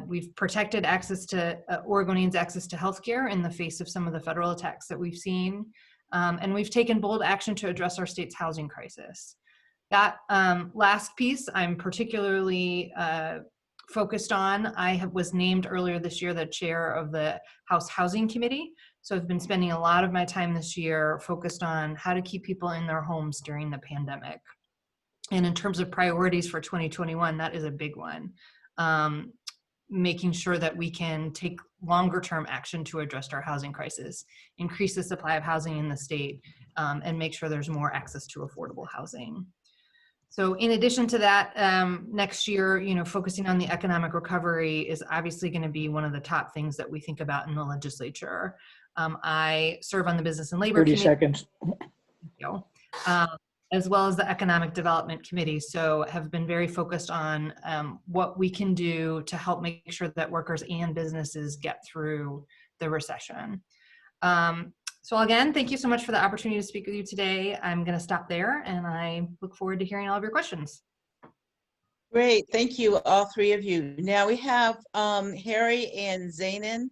We've protected access to Oregonians' access to health care in the face of some of the federal attacks that we've seen. And we've taken bold action to address our state's housing crisis. That last piece I'm particularly focused on. I was named earlier this year the chair of the House Housing Committee. So I've been spending a lot of my time this year focused on how to keep people in their homes during the pandemic. And in terms of priorities for 2021, that is a big one. Making sure that we can take longer term action to address our housing crisis, increase the supply of housing in the state, and make sure there's more access to affordable housing. So in addition to that, next year, focusing on the economic recovery is obviously going to be one of the top things that we think about in the legislature. I serve on the Business and Labor 30 Committee. seconds. As well as the Economic Development Committee. So have been very focused on what we can do to help make sure that workers and businesses get through the recession. So again, thank you so much for the opportunity to speak with you today. I'm going to stop there and I look forward to hearing all of your questions. Great, thank you, all three of you. Now we have Harry and Zainan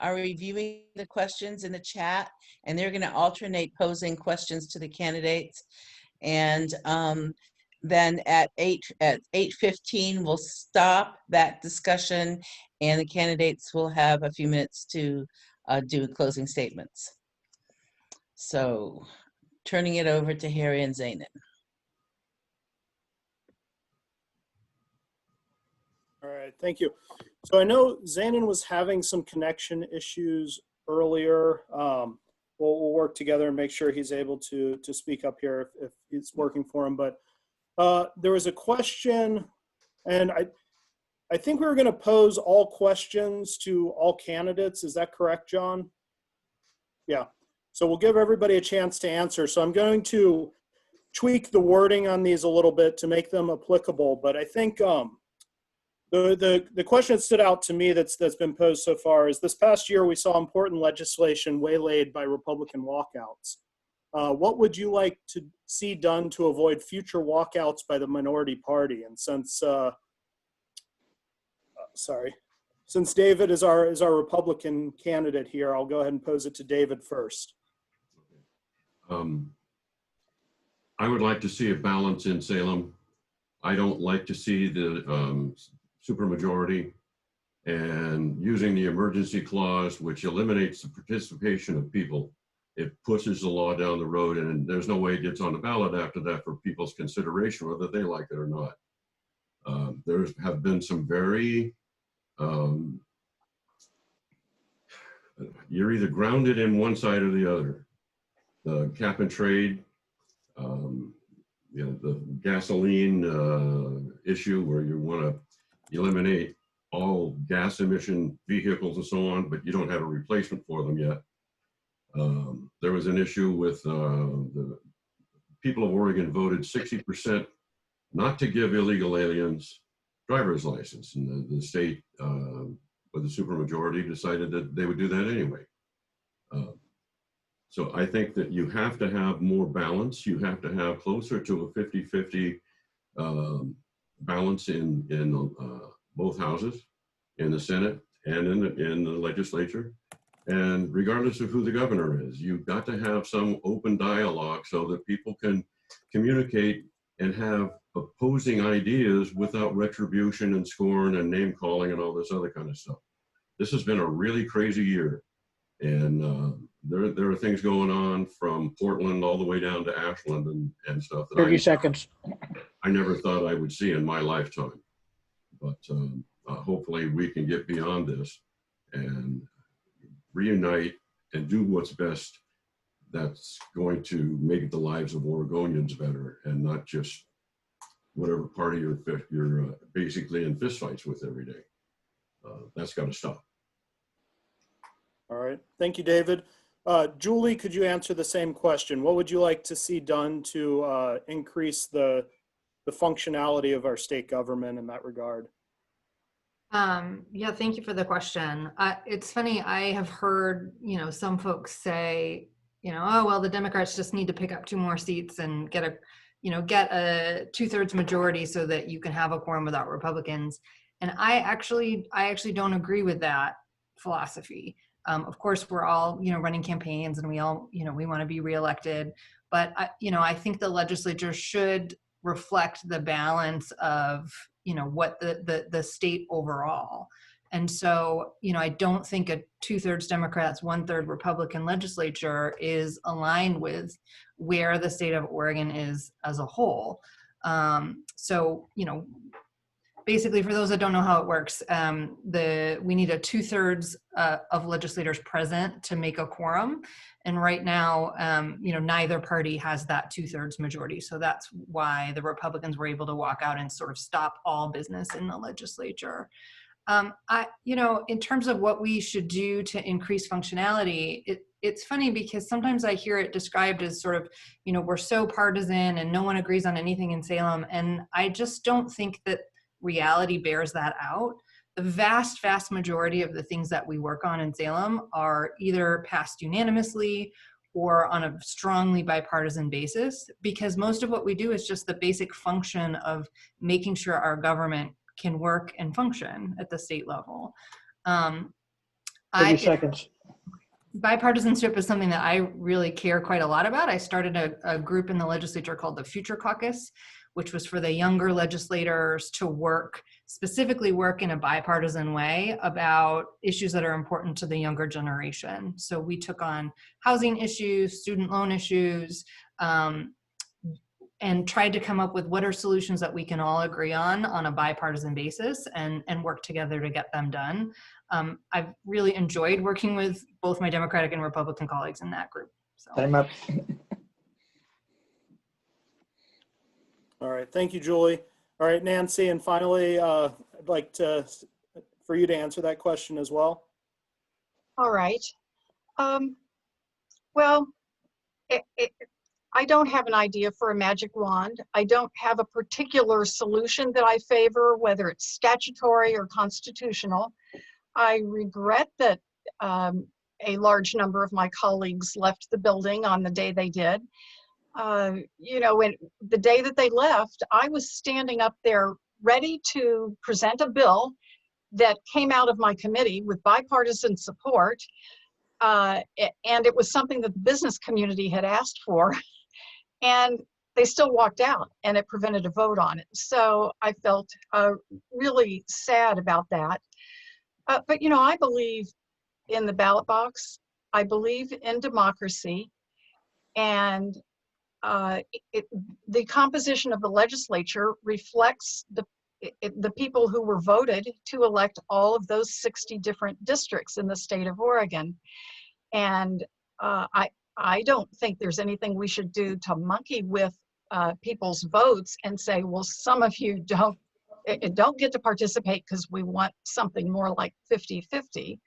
are reviewing the questions in the chat, and they're going to alternate posing questions to the candidates. And then at 8:15, we'll stop that discussion, and the candidates will have a few minutes to do closing statements. So turning it over to Harry and Zainan. All right, thank you. So I know Zainan was having some connection issues earlier. we'll work together and make sure he's able to speak up here if it's working for him. But there was a question, and I think we were going to pose all questions to all candidates. Is that correct, John? Yeah. So we'll give everybody a chance to answer. So I'm going to tweak the wording on these a little bit to make them applicable. But I think the question that stood out to me that's been posed so far is this past year we saw important legislation waylaid by Republican walkouts. What would you like to see done to avoid future walkouts by the minority party? And since since David is our Republican candidate here, I'll go ahead and pose it to David first. I would like to see a balance in Salem. I don't like to see the supermajority and using the emergency clause, which eliminates the participation of people. It pushes the law down the road, and there's no way it gets on the ballot after that for people's consideration, whether they like it or not. There have been some very, you're either grounded in one side or the other. The cap and trade, the gasoline issue where you want to eliminate all gas emission vehicles and so on, but you don't have a replacement for them yet. There was an issue with the people of Oregon voted 60% not to give illegal aliens driver's license, and the state with the supermajority decided that they would do that anyway. So I think that you have to have more balance. You have to have closer to a 50-50 balance in both houses, in the Senate and in the legislature. And regardless of who the governor is, you've got to have some open dialogue so that people can communicate and have opposing ideas without retribution and scorn and name calling and all this other kind of stuff. This has been a really crazy year. And there are things going on from Portland all the way down to Ashland and stuff that 30 seconds. I never thought I would see in my lifetime. But hopefully we can get beyond this and reunite and do what's best that's going to make the lives of Oregonians better and not just whatever party you're basically in fistfights with every day. That's got to stop. All right, thank you, David. Julie, could you answer the same question? What would you like to see done to increase the functionality of our state government in that regard? Yeah, thank you for the question. It's funny, I have heard, some folks say, oh, well, the Democrats just need to pick up 2 more seats and get a 2/3 majority so that you can have a quorum without Republicans. And I actually don't agree with that philosophy. Of course, we're all, running campaigns and we all, we want to be reelected. But, I think the legislature should reflect the balance of, what the state overall. And so, I don't think a 2/3 Democrats, 1/3 Republican legislature is aligned with where the state of Oregon is as a whole. So, basically, for those that don't know how it works, we need a 2/3 of legislators present to make a quorum. And right now, neither party has that 2/3 majority. So that's why the Republicans were able to walk out and sort of stop all business in the legislature. In terms of what we should do to increase functionality, it's funny because sometimes I hear it described as sort of, we're so partisan and no one agrees on anything in Salem. And I just don't think that reality bears that out. The vast majority of the things that we work on in Salem are either passed unanimously or on a strongly bipartisan basis, because most of what we do is just the basic function of making sure our government can work and function at the state level. 30 seconds. Bipartisanship is something that I really care quite a lot about. I started a group in the legislature called the Future Caucus, which was for the younger legislators to specifically work in a bipartisan way about issues that are important to the younger generation. So we took on housing issues, student loan issues, and tried to come up with what are solutions that we can all agree on a bipartisan basis and work together to get them done. I've really enjoyed working with both my Democratic and Republican colleagues in that group. So. Time up. All right, thank you, Julie. All right, Nancy, and finally, I'd like for you to answer that question as well. All right. Well, I don't have an idea for a magic wand. I don't have a particular solution that I favor, whether it's statutory or constitutional. I regret that a large number of my colleagues left the building on the day they did. You know, when the day that they left, I was standing up there ready to present a bill that came out of my committee with bipartisan support. And it was something that the business community had asked for. And they still walked out, and it prevented a vote on it. So I felt really sad about that. But, you know, I believe in the ballot box. I believe in democracy. And the composition of the legislature reflects the people who were voted to elect all of those 60 different districts in the state of Oregon. And I don't think there's anything we should do to monkey with people's votes and say, well, some of you don't get to participate because we want something more like 50-50.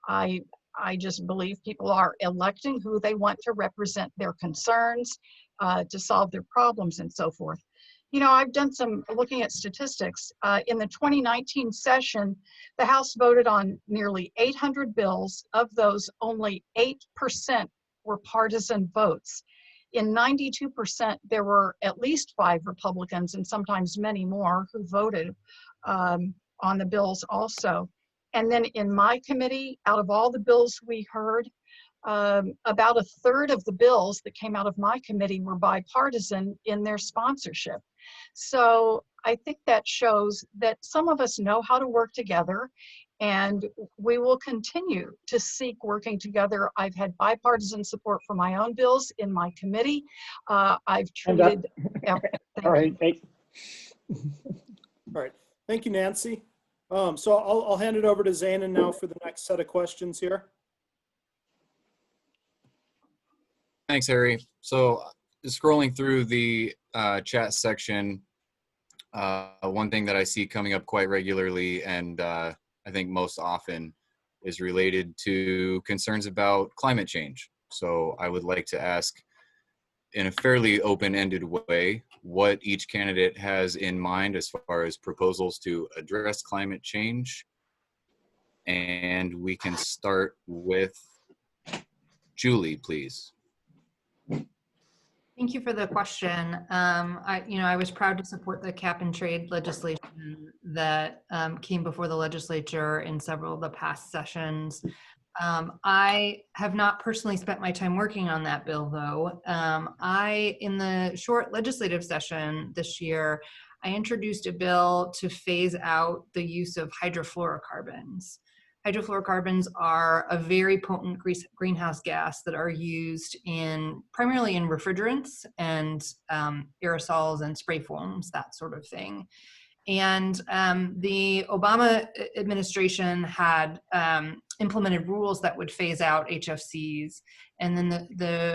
I just believe people are electing who they want to represent their concerns, to solve their problems and so forth. You know, I've done some looking at statistics. In the 2019 session, the House voted on nearly 800 bills. Of those, only 8% were partisan votes. In 92%, there were at least 5 Republicans and sometimes many more who voted on the bills also. And then in my committee, out of all the bills we heard, about a third of the bills that came out of my committee were bipartisan in their sponsorship. So I think that shows that some of us know how to work together, and we will continue to seek working together. I've had bipartisan support for my own bills in my committee. I've treated. All right. All right. Thank you, Nancy. So I'll hand it over to Zainin now for the next set of questions here. Thanks, Harry. So scrolling through the chat section, one thing that I see coming up quite regularly and I think most often is related to concerns about climate change. So I would like to ask in a fairly open-ended way what each candidate has in mind as far as proposals to address climate change. And we can start with Julie, please. Thank you for the question. I was proud to support the cap and trade legislation that came before the legislature in several of the past sessions. I have not personally spent my time working on that bill, though. In the short legislative session this year, I introduced a bill to phase out the use of hydrofluorocarbons. Hydrofluorocarbons are a very potent greenhouse gas that are used primarily in refrigerants and aerosols and spray foams, that sort of thing. And the Obama administration had implemented rules that would phase out HFCs. And then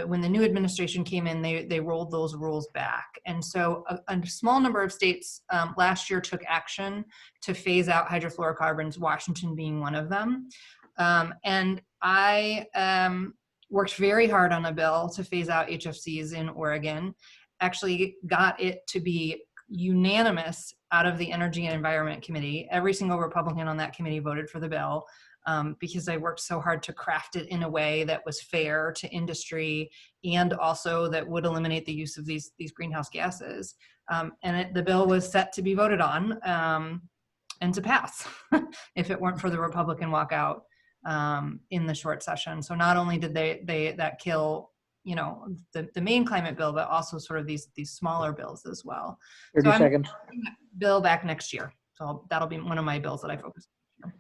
when the new administration came in, they rolled those rules back. And so a small number of states last year took action to phase out hydrofluorocarbons, Washington being one of them. And I worked very hard on a bill to phase out HFCs in Oregon, actually got it to be unanimous out of the Energy and Environment Committee. Every single Republican on that committee voted for the bill because I worked so hard to craft it in a way that was fair to industry and also that would eliminate the use of these greenhouse gases. The bill was set to be voted on and to pass if it weren't for the Republican walkout in the short session. So not only did that kill the main climate bill, but also sort of these smaller bills as well. 30 so seconds. I'm bringing that bill back next year. So that'll be one of my bills that I focus on.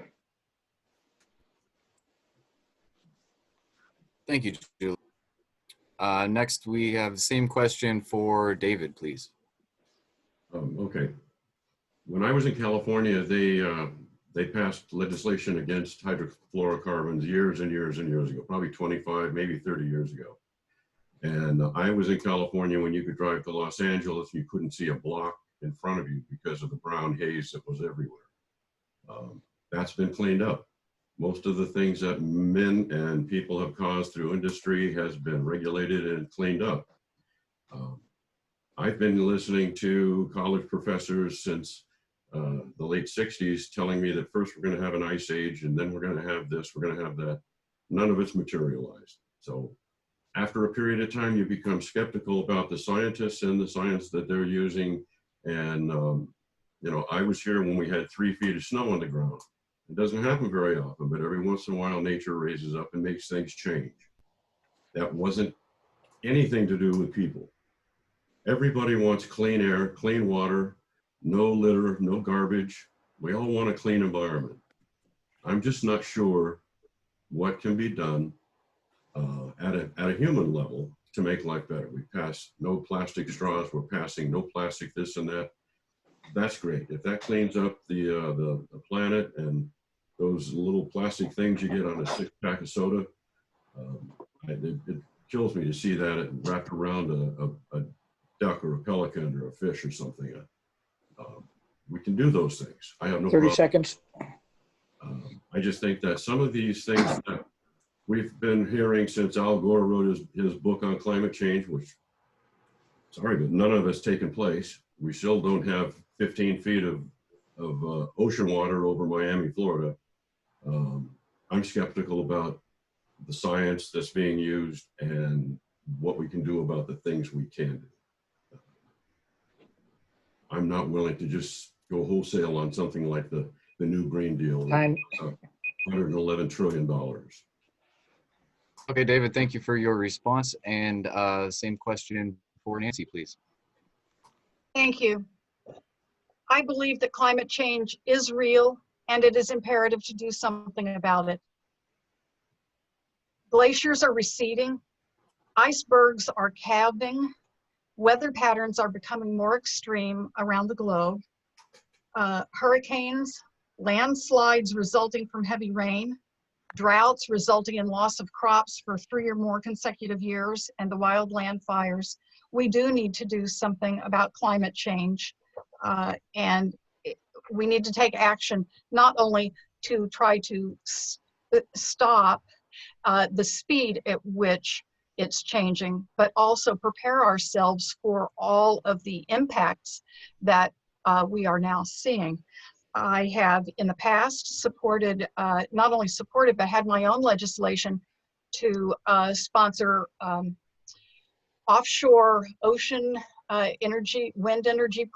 Thank you, Julie. Next, we have the same question for David, please. Okay. When I was in California, they passed legislation against hydrofluorocarbons years and years and years ago, probably 25, maybe 30 years ago. And I was in California when you could drive to Los Angeles, you couldn't see a block in front of you because of the brown haze that was everywhere. That's been cleaned up. Most of the things that men and people have caused through industry has been regulated and cleaned up. I've been listening to college professors since the late 60s telling me that first we're going to have an ice age and then we're going to have this, we're going to have that. None of it's materialized. So after a period of time, you become skeptical about the scientists and the science that they're using. And, you know, I was here when we had 3 feet of snow on the ground. It doesn't happen very often, but every once in a while, nature raises up and makes things change. That wasn't anything to do with people. Everybody wants clean air, clean water, no litter, no garbage. We all want a clean environment. I'm just not sure what can be done at a human level to make life better. We pass no plastic straws, we're passing no plastic this and that. That's great. If that cleans up the planet and those little plastic things you get on a 6-pack of soda, it kills me to see that wrapped around a duck or a pelican or a fish or something. We can do those things. I have no 30 problem. seconds. I just think that some of these things that we've been hearing since Al Gore wrote his book on climate change, which, sorry, but none of it's taken place. We still don't have 15 feet of ocean water over Miami, Florida. I'm skeptical about the science that's being used and what we can do about the things we can do. I'm not willing to just go wholesale on something like the new Green Deal. $111 trillion. Okay, David, thank you for your response. And same question for Nancy, please. Thank you. I believe that climate change is real and it is imperative to do something about it. Glaciers are receding, icebergs are calving, weather patterns are becoming more extreme around the globe. Hurricanes, landslides resulting from heavy rain, droughts resulting in loss of crops for 3 or more consecutive years, and the wildland fires. We do need to do something about climate change. And we need to take action, not only to try to stop the speed at which it's changing, but also prepare ourselves for all of the impacts that we are now seeing. I have in the past supported, not only supported, but had my own legislation to sponsor offshore ocean energy, wind energy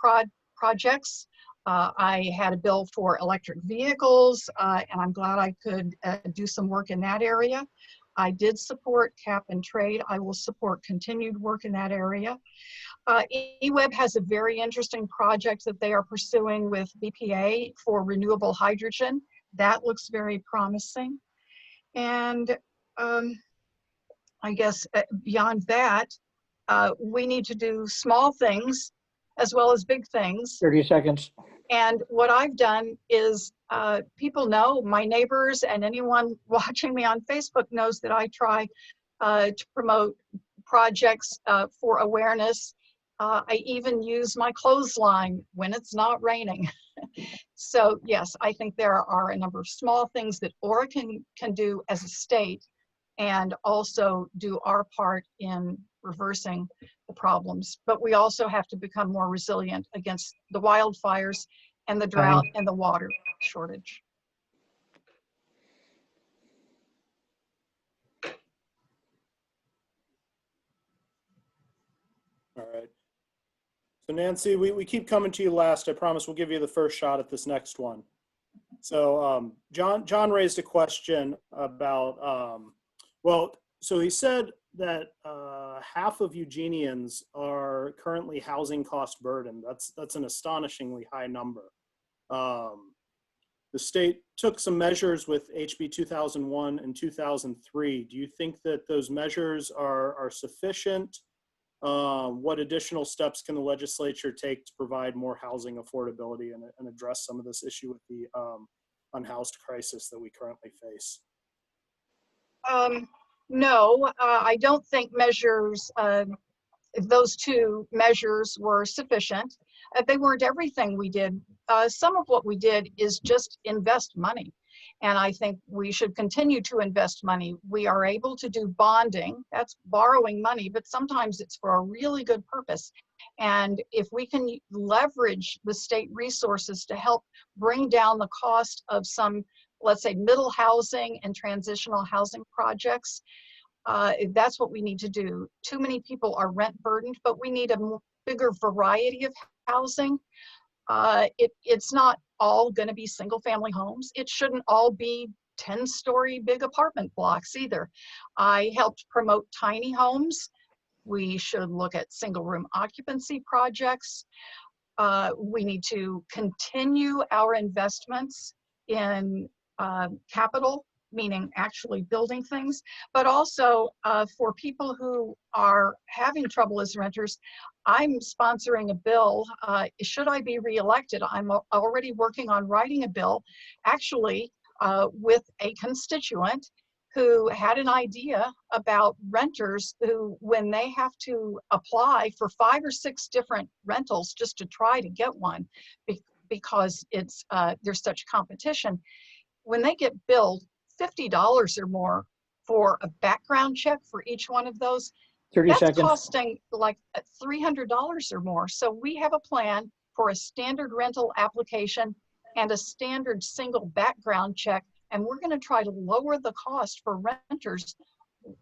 projects. I had a bill for electric vehicles, and I'm glad I could do some work in that area. I did support cap and trade. I will support continued work in that area. eWeb has a very interesting project that they are pursuing with BPA for renewable hydrogen. That looks very promising. And I guess beyond that, we need to do small things as well as big things. 30 seconds. And what I've done is, people know, my neighbors and anyone watching me on Facebook knows that I try to promote projects for awareness. I even use my clothesline when it's not raining. So yes, I think there are a number of small things that Oregon can do as a state and also do our part in reversing the problems. But we also have to become more resilient against the wildfires and the drought and the water shortage. All right. So Nancy, we keep coming to you last. I promise we'll give you the first shot at this next one. So John raised a question about, well, so he said that half of Eugenians are currently housing cost burdened. That's an astonishingly high number. The state took some measures with HB 2001 and 2003. Do you think that those measures are sufficient? What additional steps can the legislature take to provide more housing affordability and address some of this issue with the unhoused crisis that we currently face? No, I don't think those two measures were sufficient. They weren't everything we did. Some of what we did is just invest money. And I think we should continue to invest money. We are able to do bonding, that's borrowing money, but sometimes it's for a really good purpose. And if we can leverage the state resources to help bring down the cost of some, let's say, middle housing and transitional housing projects, that's what we need to do. Too many people are rent burdened, but we need a bigger variety of housing. It's not all going to be single family homes. It shouldn't all be 10-story big apartment blocks either. I helped promote tiny homes. We should look at single room occupancy projects. We need to continue our investments in capital, meaning actually building things, but also for people who are having trouble as renters. I'm sponsoring a bill. Should I be reelected? I'm already working on writing a bill, actually with a constituent who had an idea about renters who, when they have to apply for 5 or 6 different rentals just to try to get one, because there's such competition, when they get billed $50 or more for a background check for each one of those, 30 that's seconds. costing like $300 or more. So we have a plan for a standard rental application and a standard single background check. And we're going to try to lower the cost for renters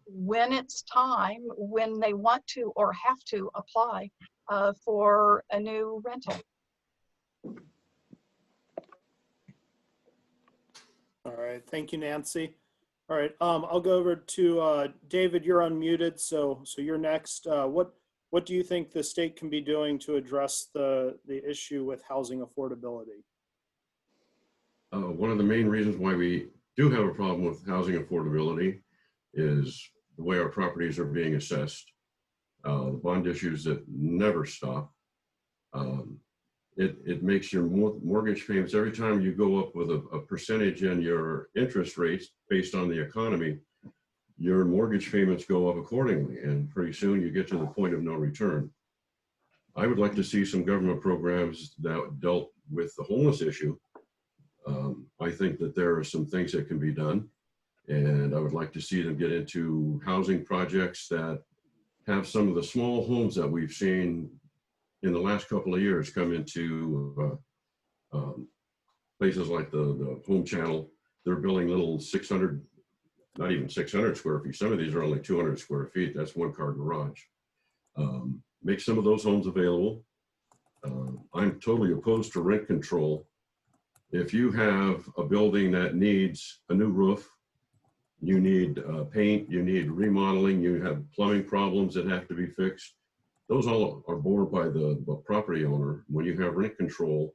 when it's time, when they want to or have to apply for a new rental. All right, thank you, Nancy. All right, I'll go over to David. You're unmuted, so you're next. What do you think the state can be doing to address the issue with housing affordability? One of the main reasons why we do have a problem with housing affordability is the way our properties are being assessed. The bond issues that never stop. It makes your mortgage payments, every time you go up with a percentage in your interest rates based on the economy, your mortgage payments go up accordingly, and pretty soon you get to the point of no return. I would like to see some government programs that dealt with the homeless issue. I think that there are some things that can be done, and I would like to see them get into housing projects that have some of the small homes that we've seen in the last couple of years come into places like the Home Channel. They're building little 600, not even 600 square feet. Some of these are only 200 square feet. That's one car garage. Make some of those homes available. I'm totally opposed to rent control. If you have a building that needs a new roof, you need paint, you need remodeling, you have plumbing problems that have to be fixed, those all are borne by the property owner. When you have rent control,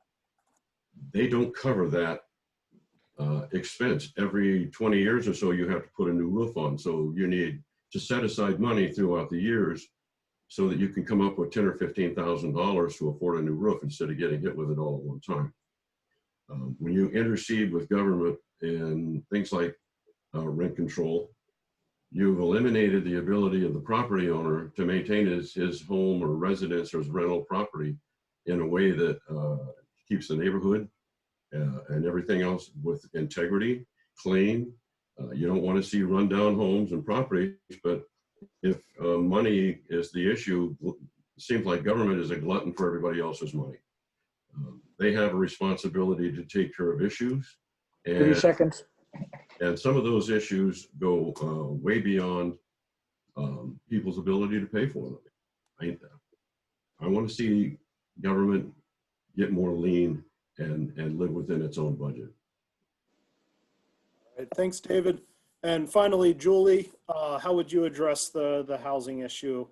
they don't cover that expense. Every 20 years or so, you have to put a new roof on. So you need to set aside money throughout the years so that you can come up with $10,000 or $15,000 to afford a new roof instead of getting hit with it all at one time. When you intercede with government in things like rent control, you've eliminated the ability of the property owner to maintain his home or residence or his rental property in a way that keeps the neighborhood and everything else with integrity, clean. You don't want to see rundown homes and properties, but if money is the issue, it seems like government is a glutton for everybody else's money. They have a responsibility to take care of issues. 30 seconds. And some of those issues go way beyond people's ability to pay for them. I want to see government get more lean and live within its own budget. All right, thanks, David. And finally, Julie, how would you address the housing issue?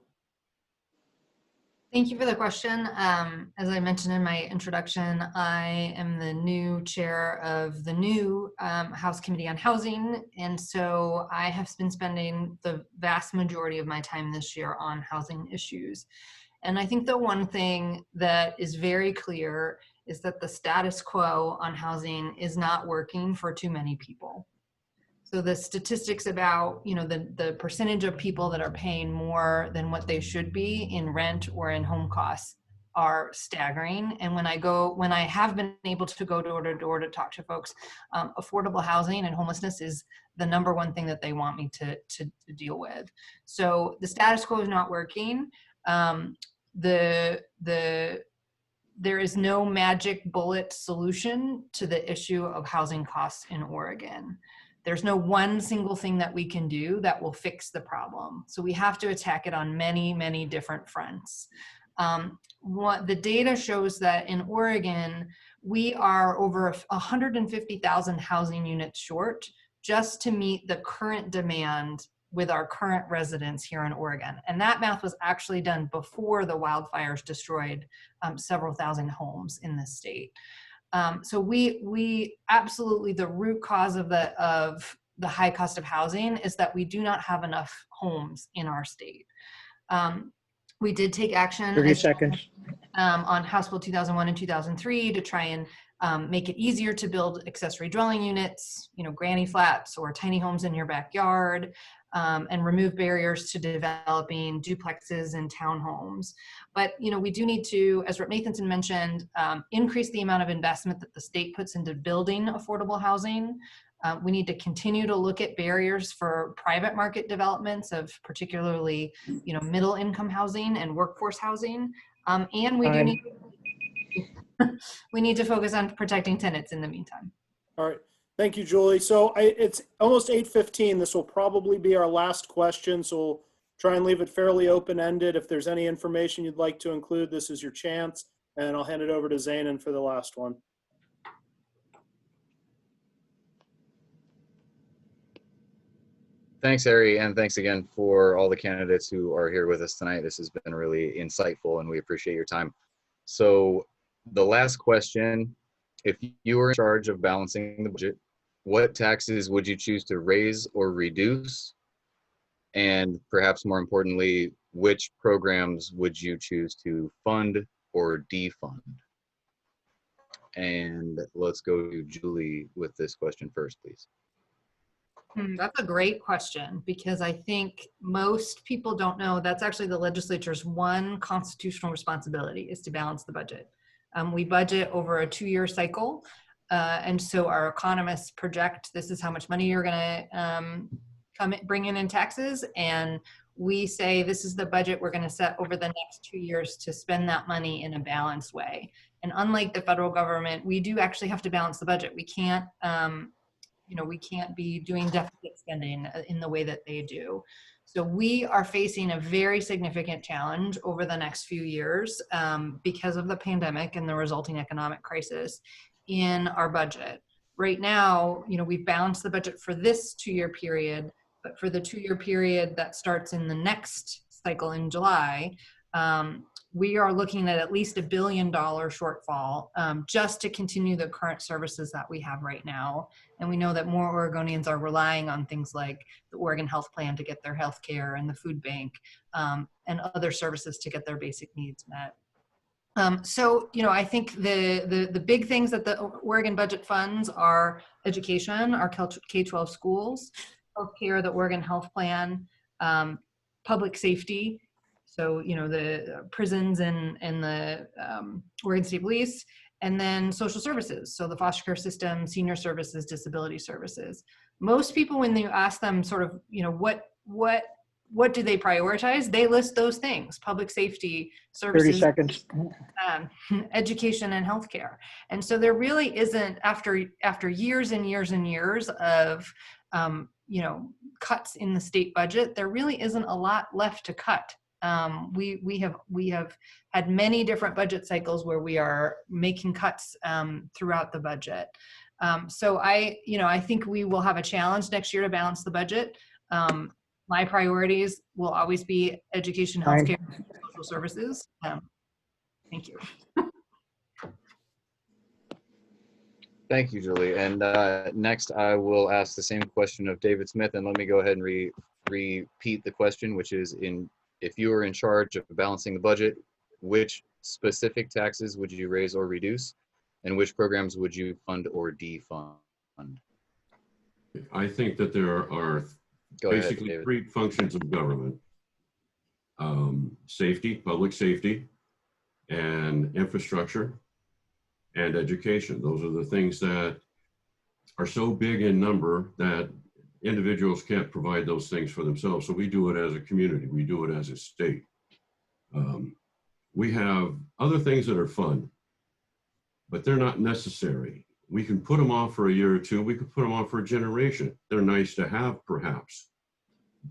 Thank you for the question. As I mentioned in my introduction, I am the new chair of the new House Committee on Housing. And so I have been spending the vast majority of my time this year on housing issues. And I think the one thing that is very clear is that the status quo on housing is not working for too many people. So the statistics about, you know, the percentage of people that are paying more than what they should be in rent or in home costs are staggering. And when I have been able to go door to door to talk to folks, affordable housing and homelessness is the number one thing that they want me to deal with. So the status quo is not working. There is no magic bullet solution to the issue of housing costs in Oregon. There's no one single thing that we can do that will fix the problem. So we have to attack it on many, many different fronts. What the data shows that in Oregon, we are over 150,000 housing units short just to meet the current demand with our current residents here in Oregon. And that math was actually done before the wildfires destroyed several thousand homes in this state. So we absolutely, the root cause of the high cost of housing is that we do not have enough homes in our state. We did take action 30 seconds. On House Bill 2001 and 2003 to try and make it easier to build accessory dwelling units, you know, granny flats or tiny homes in your backyard, and remove barriers to developing duplexes and townhomes. But, you know, we do need to, as Rep. Nathanson mentioned, increase the amount of investment that the state puts into building affordable housing. We need to continue to look at barriers for private market developments of particularly, you know, middle income housing and workforce housing. And we do need to focus on protecting tenants in the meantime. All right. Thank you, Julie. So it's almost 8:15. This will probably be our last question. So we'll try and leave it fairly open-ended. If there's any information you'd like to include, this is your chance. And I'll hand it over to Zainin for the last one. Thanks, Harry, and thanks again for all the candidates who are here with us tonight. This has been really insightful, and we appreciate your time. So the last question, if you were in charge of balancing the budget, what taxes would you choose to raise or reduce? And perhaps more importantly, which programs would you choose to fund or defund? And let's go to Julie with this question first, please. That's a great question, because I think most people don't know that's actually the legislature's one constitutional responsibility is to balance the budget. We budget over a 2-year cycle. And so our economists project this is how much money you're going to bring in taxes. And we say this is the budget we're going to set over the next 2 years to spend that money in a balanced way. And unlike the federal government, we do actually have to balance the budget. We can't, we can't be doing deficit spending in the way that they do. So we are facing a very significant challenge over the next few years because of the pandemic and the resulting economic crisis in our budget. Right now, we've balanced the budget for this 2-year period, but for the 2-year period that starts in the next cycle in July, we are looking at least $1 billion shortfall just to continue the current services that we have right now. And we know that more Oregonians are relying on things like the Oregon Health Plan to get their health care and the food bank and other services to get their basic needs met. So, I think the big things that the Oregon budget funds are education, our K-12 schools, healthcare, the Oregon Health Plan, public safety, so, the prisons and the Oregon State Police, and then social services, so the foster care system, senior services, disability services. Most people, when you ask them sort of, what do they prioritize? They list those things: public safety, services, 30 seconds. Education, and healthcare. And so there really isn't, after years and years and years of, cuts in the state budget, there really isn't a lot left to cut. We have had many different budget cycles where we are making cuts throughout the budget. So I think we will have a challenge next year to balance the budget. my priorities will always be education, Fine. healthcare, and social services. Thank you. Thank you, Julie. And next, I will ask the same question of David Smith, and let me go ahead and repeat the question, which is, if you were in charge of balancing the budget, which specific taxes would you raise or reduce, and which programs would you fund or defund? I think that there are basically three functions of government. Safety, public safety, and infrastructure, and education. Those are the things that are so big in number that individuals can't provide those things for themselves. So we do it as a community. We do it as a state. We have other things that are fun, but they're not necessary. We can put them off for a year or two. We could put them off for a generation. They're nice to have, perhaps.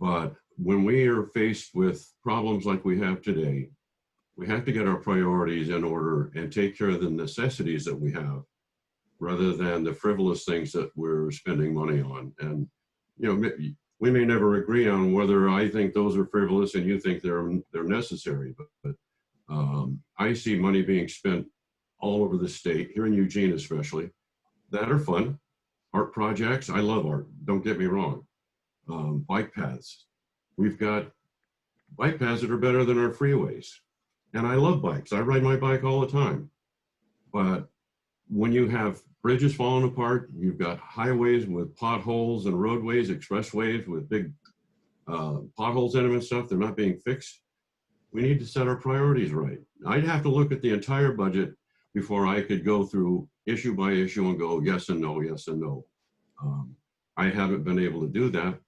But when we are faced with problems like we have today, we have to get our priorities in order and take care of the necessities that we have, rather than the frivolous things that we're spending money on. And, you know, we may never agree on whether I think those are frivolous and you think they're necessary, but I see money being spent all over the state, here in Eugene especially, that are fun. Art projects, I love art, don't get me wrong. Bike paths, we've got bike paths that are better than our freeways. And I love bikes, I ride my bike all the time. But when you have bridges falling apart, you've got highways with potholes and roadways, expressways with big potholes in them and stuff, they're not being fixed. We need to set our priorities right. I'd have to look at the entire budget before I could go through issue by issue and go yes and no, yes and no. I haven't been able to do that.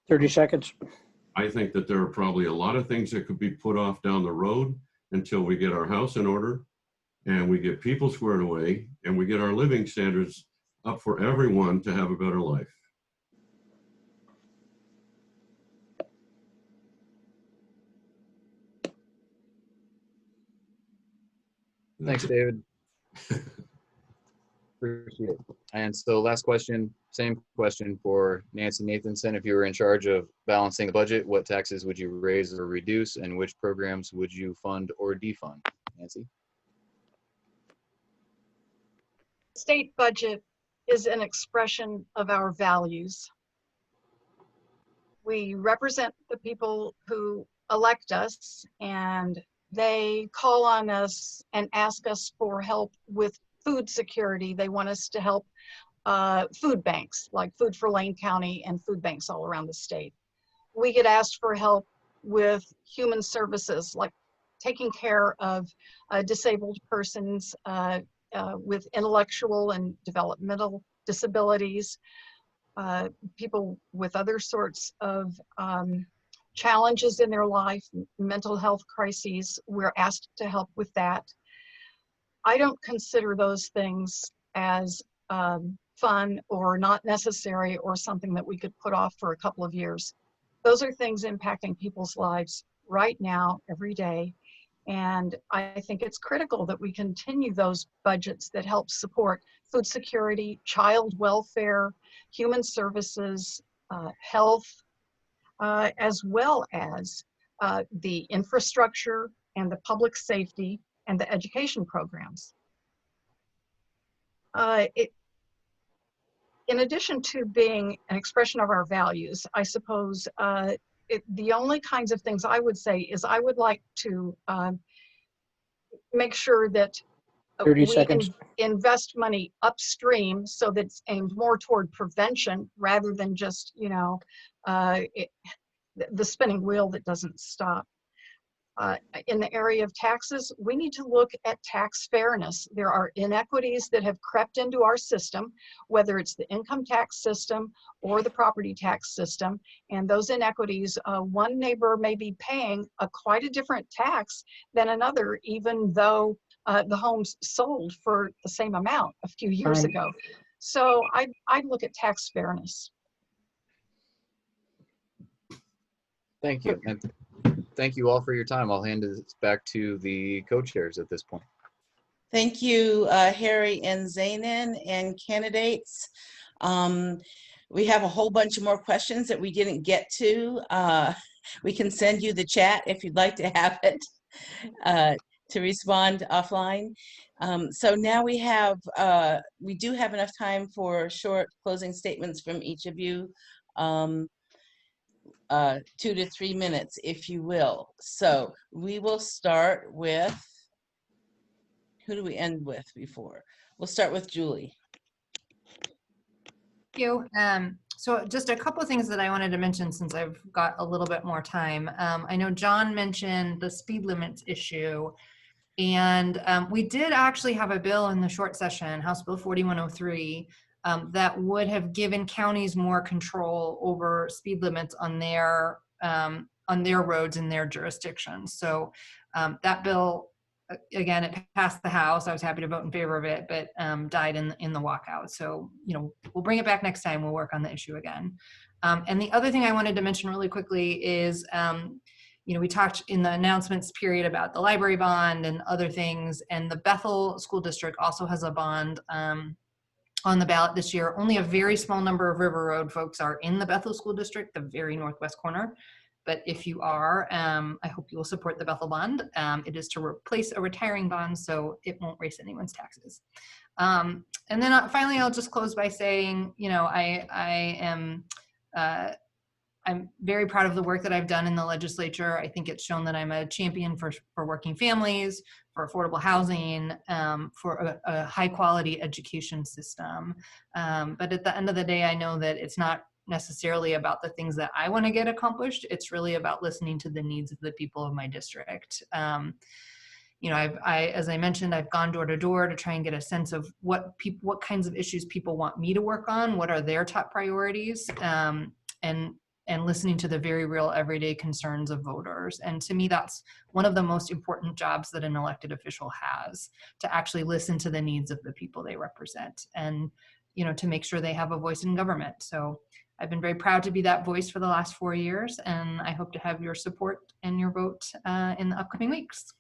30 seconds. I think that there are probably a lot of things that could be put off down the road until we get our house in order and we get people squared away and we get our living standards up for everyone to have a better life. Thanks, David. Appreciate it. And so last question, same question for Nancy Nathanson. If you were in charge of balancing the budget, what taxes would you raise or reduce, and which programs would you fund or defund? Nancy? State budget is an expression of our values. We represent the people who elect us, and they call on us and ask us for help with food security. They want us to help food banks like Food for Lane County and food banks all around the state. We get asked for help with human services like taking care of disabled persons with intellectual and developmental disabilities, people with other sorts of challenges in their life, mental health crises. We're asked to help with that. I don't consider those things as fun or not necessary or something that we could put off for a couple of years. Those are things impacting people's lives right now, every day. And I think it's critical that we continue those budgets that help support food security, child welfare, human services, health, as well as the infrastructure and the public safety and the education programs. In addition to being an expression of our values, I suppose the only kinds of things I would say is I would like to make sure that 30 seconds. Invest money upstream so that it's aimed more toward prevention rather than just, you know, the spinning wheel that doesn't stop. In the area of taxes, we need to look at tax fairness. There are inequities that have crept into our system, whether it's the income tax system or the property tax system. And those inequities, one neighbor may be paying quite a different tax than another, even though the home's sold for the same amount a few years ago. So I'd look at tax fairness. Thank you. And thank you all for your time. I'll hand it back to the co-chairs at this point. Thank you, Harry and Zainan and candidates. We have a whole bunch of more questions that we didn't get to. We can send you the chat if you'd like to have it to respond offline. So now we do have enough time for short closing statements from each of you. 2 to 3 minutes, if you will. So we will start with, who do we end with before? We'll start with Julie. Thank you. So just a couple of things that I wanted to mention since I've got a little bit more time. I know John mentioned the speed limits issue, and we did actually have a bill in the short session, House Bill 4103, that would have given counties more control over speed limits on their roads in their jurisdictions. So that bill, again, it passed the House. I was happy to vote in favor of it, but died in the walkout. So, we'll bring it back next time. We'll work on the issue again. And the other thing I wanted to mention really quickly is, we talked in the announcements period about the library bond and other things, and the Bethel School District also has a bond on the ballot this year. Only a very small number of River Road folks are in the Bethel School District, the very northwest corner. But if you are, I hope you will support the Bethel bond. It is to replace a retiring bond, so it won't raise anyone's taxes. And then finally, I'll just close by saying, I'm very proud of the work that I've done in the legislature. I think it's shown that I'm a champion for working families, for affordable housing, for a high quality education system. But at the end of the day, I know that it's not necessarily about the things that I want to get accomplished. It's really about listening to the needs of the people of my district. As I mentioned, I've gone door to door to try and get a sense of what kinds of issues people want me to work on, what are their top priorities, and listening to the very real everyday concerns of voters. And to me, that's one of the most important jobs that an elected official has, to actually listen to the needs of the people they represent and, to make sure they have a voice in government. So I've been very proud to be that voice for the last 4 years, and I hope to have your support and your vote in the upcoming weeks.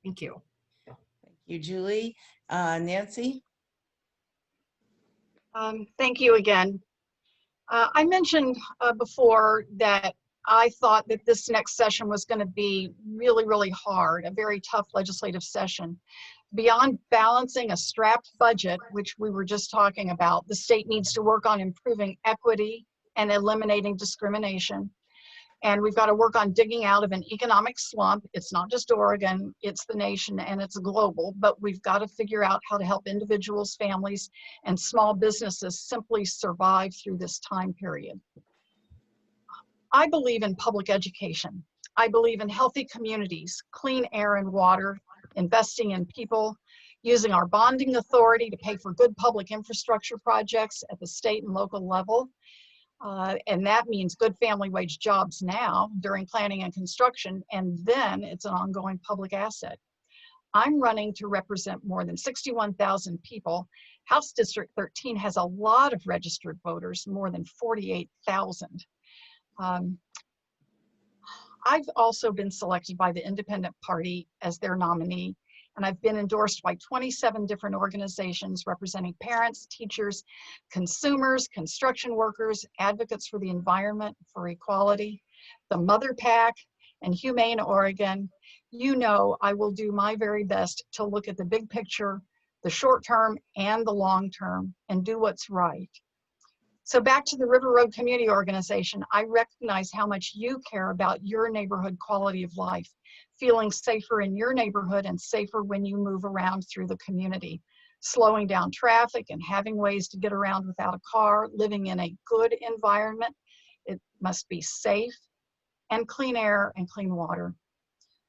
Thank you. Thank you, Julie. Nancy? Thank you again. I mentioned before that I thought that this next session was going to be really, really hard, a very tough legislative session. Beyond balancing a strapped budget, which we were just talking about, the state needs to work on improving equity and eliminating discrimination. And we've got to work on digging out of an economic slump. It's not just Oregon, it's the nation, and it's global, but we've got to figure out how to help individuals, families, and small businesses simply survive through this time period. I believe in public education. I believe in healthy communities, clean air and water, investing in people, using our bonding authority to pay for good public infrastructure projects at the state and local level. And that means good family wage jobs now during planning and construction, and then it's an ongoing public asset. I'm running to represent more than 61,000 people. House District 13 has a lot of registered voters, more than 48,000. I've also been selected by the Independent Party as their nominee, and I've been endorsed by 27 different organizations representing parents, teachers, consumers, construction workers, advocates for the environment, for equality, the Mother PAC, and Humane Oregon. I will do my very best to look at the big picture, the short term and the long term, and do what's right. So back to the River Road Community Organization, I recognize how much you care about your neighborhood quality of life, feeling safer in your neighborhood and safer when you move around through the community, slowing down traffic and having ways to get around without a car, living in a good environment. It must be safe, and clean air and clean water.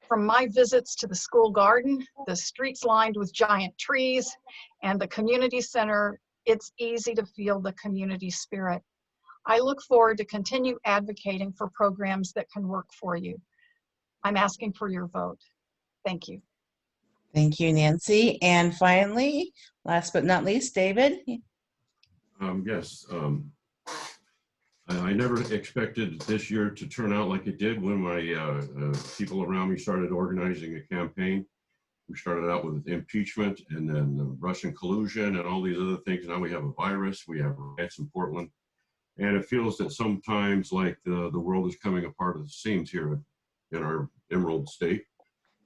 From my visits to the school garden, the streets lined with giant trees, and the community center, it's easy to feel the community spirit. I look forward to continue advocating for programs that can work for you. I'm asking for your vote. Thank you. Thank you, Nancy. And finally, last but not least, David. Yes. I never expected this year to turn out like it did when my people around me started organizing a campaign. We started out with impeachment and then Russian collusion and all these other things. Now we have a virus. We have riots in Portland. And it feels that sometimes like the world is coming apart at the seams here in our Emerald State.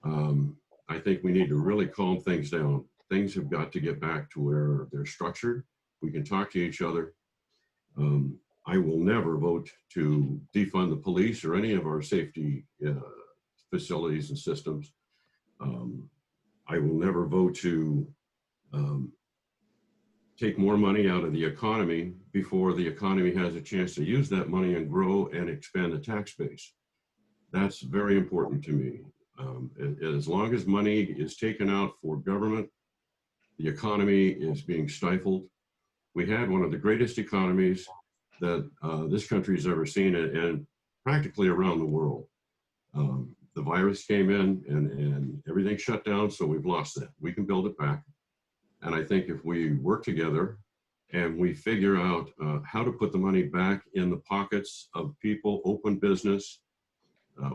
I think we need to really calm things down. Things have got to get back to where they're structured. We can talk to each other. I will never vote to defund the police or any of our safety facilities and systems. I will never vote to take more money out of the economy before the economy has a chance to use that money and grow and expand the tax base. That's very important to me. As long as money is taken out for government, the economy is being stifled. We had one of the greatest economies that this country has ever seen, and practically around the world. The virus came in and everything shut down, so we've lost that. We can build it back. And I think if we work together and we figure out how to put the money back in the pockets of people, open business,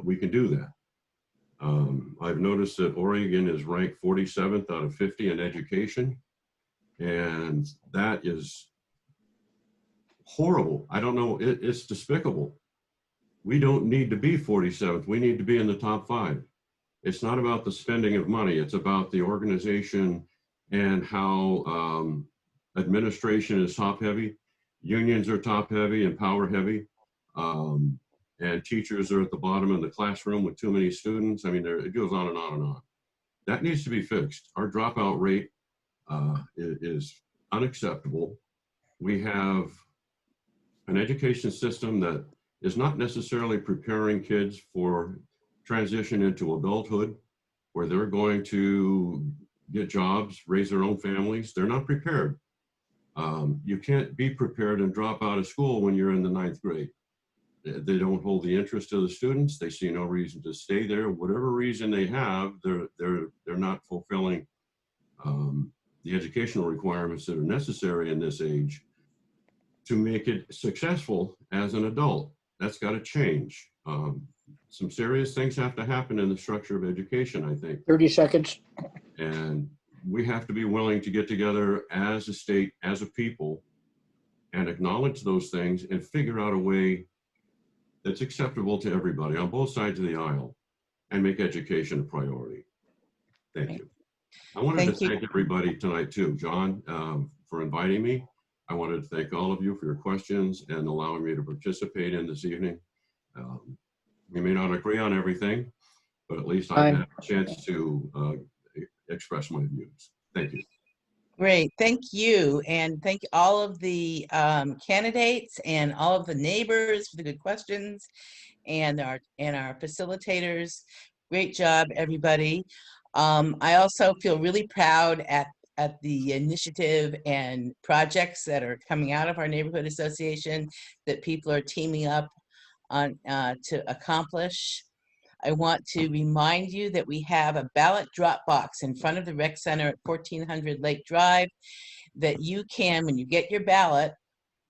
we can do that. I've noticed that Oregon is ranked 47th out of 50 in education, and that is horrible. I don't know, it's despicable. We don't need to be 47th. We need to be in the top 5. It's not about the spending of money. It's about the organization and how administration is top heavy. Unions are top heavy and power heavy. And teachers are at the bottom of the classroom with too many students. I mean, it goes on and on and on. That needs to be fixed. Our dropout rate is unacceptable. We have an education system that is not necessarily preparing kids for transition into adulthood, where they're going to get jobs, raise their own families. They're not prepared. You can't be prepared and drop out of school when you're in the 9th grade. They don't hold the interest of the students. They see no reason to stay there. Whatever reason they have, they're not fulfilling the educational requirements that are necessary in this age to make it successful as an adult. That's got to change. Some serious things have to happen in the structure of education, I think. 30 seconds. And we have to be willing to get together as a state, as a people, and acknowledge those things and figure out a way that's acceptable to everybody on both sides of the aisle and make education a priority. Thank you. I wanted to thank everybody tonight too. John, for inviting me. I wanted to thank all of you for your questions and allowing me to participate in this evening. We may not agree on everything, but at least I've had a chance to express my views. Thank you. Great, thank you. And thank all of the candidates and all of the neighbors for the good questions, and our facilitators. Great job, everybody. I also feel really proud at the initiative and projects that are coming out of our neighborhood association that people are teaming up on to accomplish. I want to remind you that we have a ballot drop box in front of the rec center at 1400 Lake Drive that you can, when you get your ballot,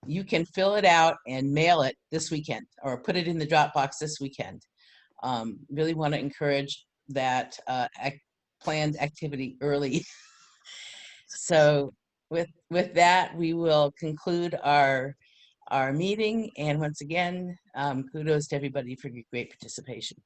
you can fill it out and mail it this weekend or put it in the drop box this weekend. Really want to encourage that planned activity early. So with that, we will conclude our meeting. And once again, kudos to everybody for your great participation.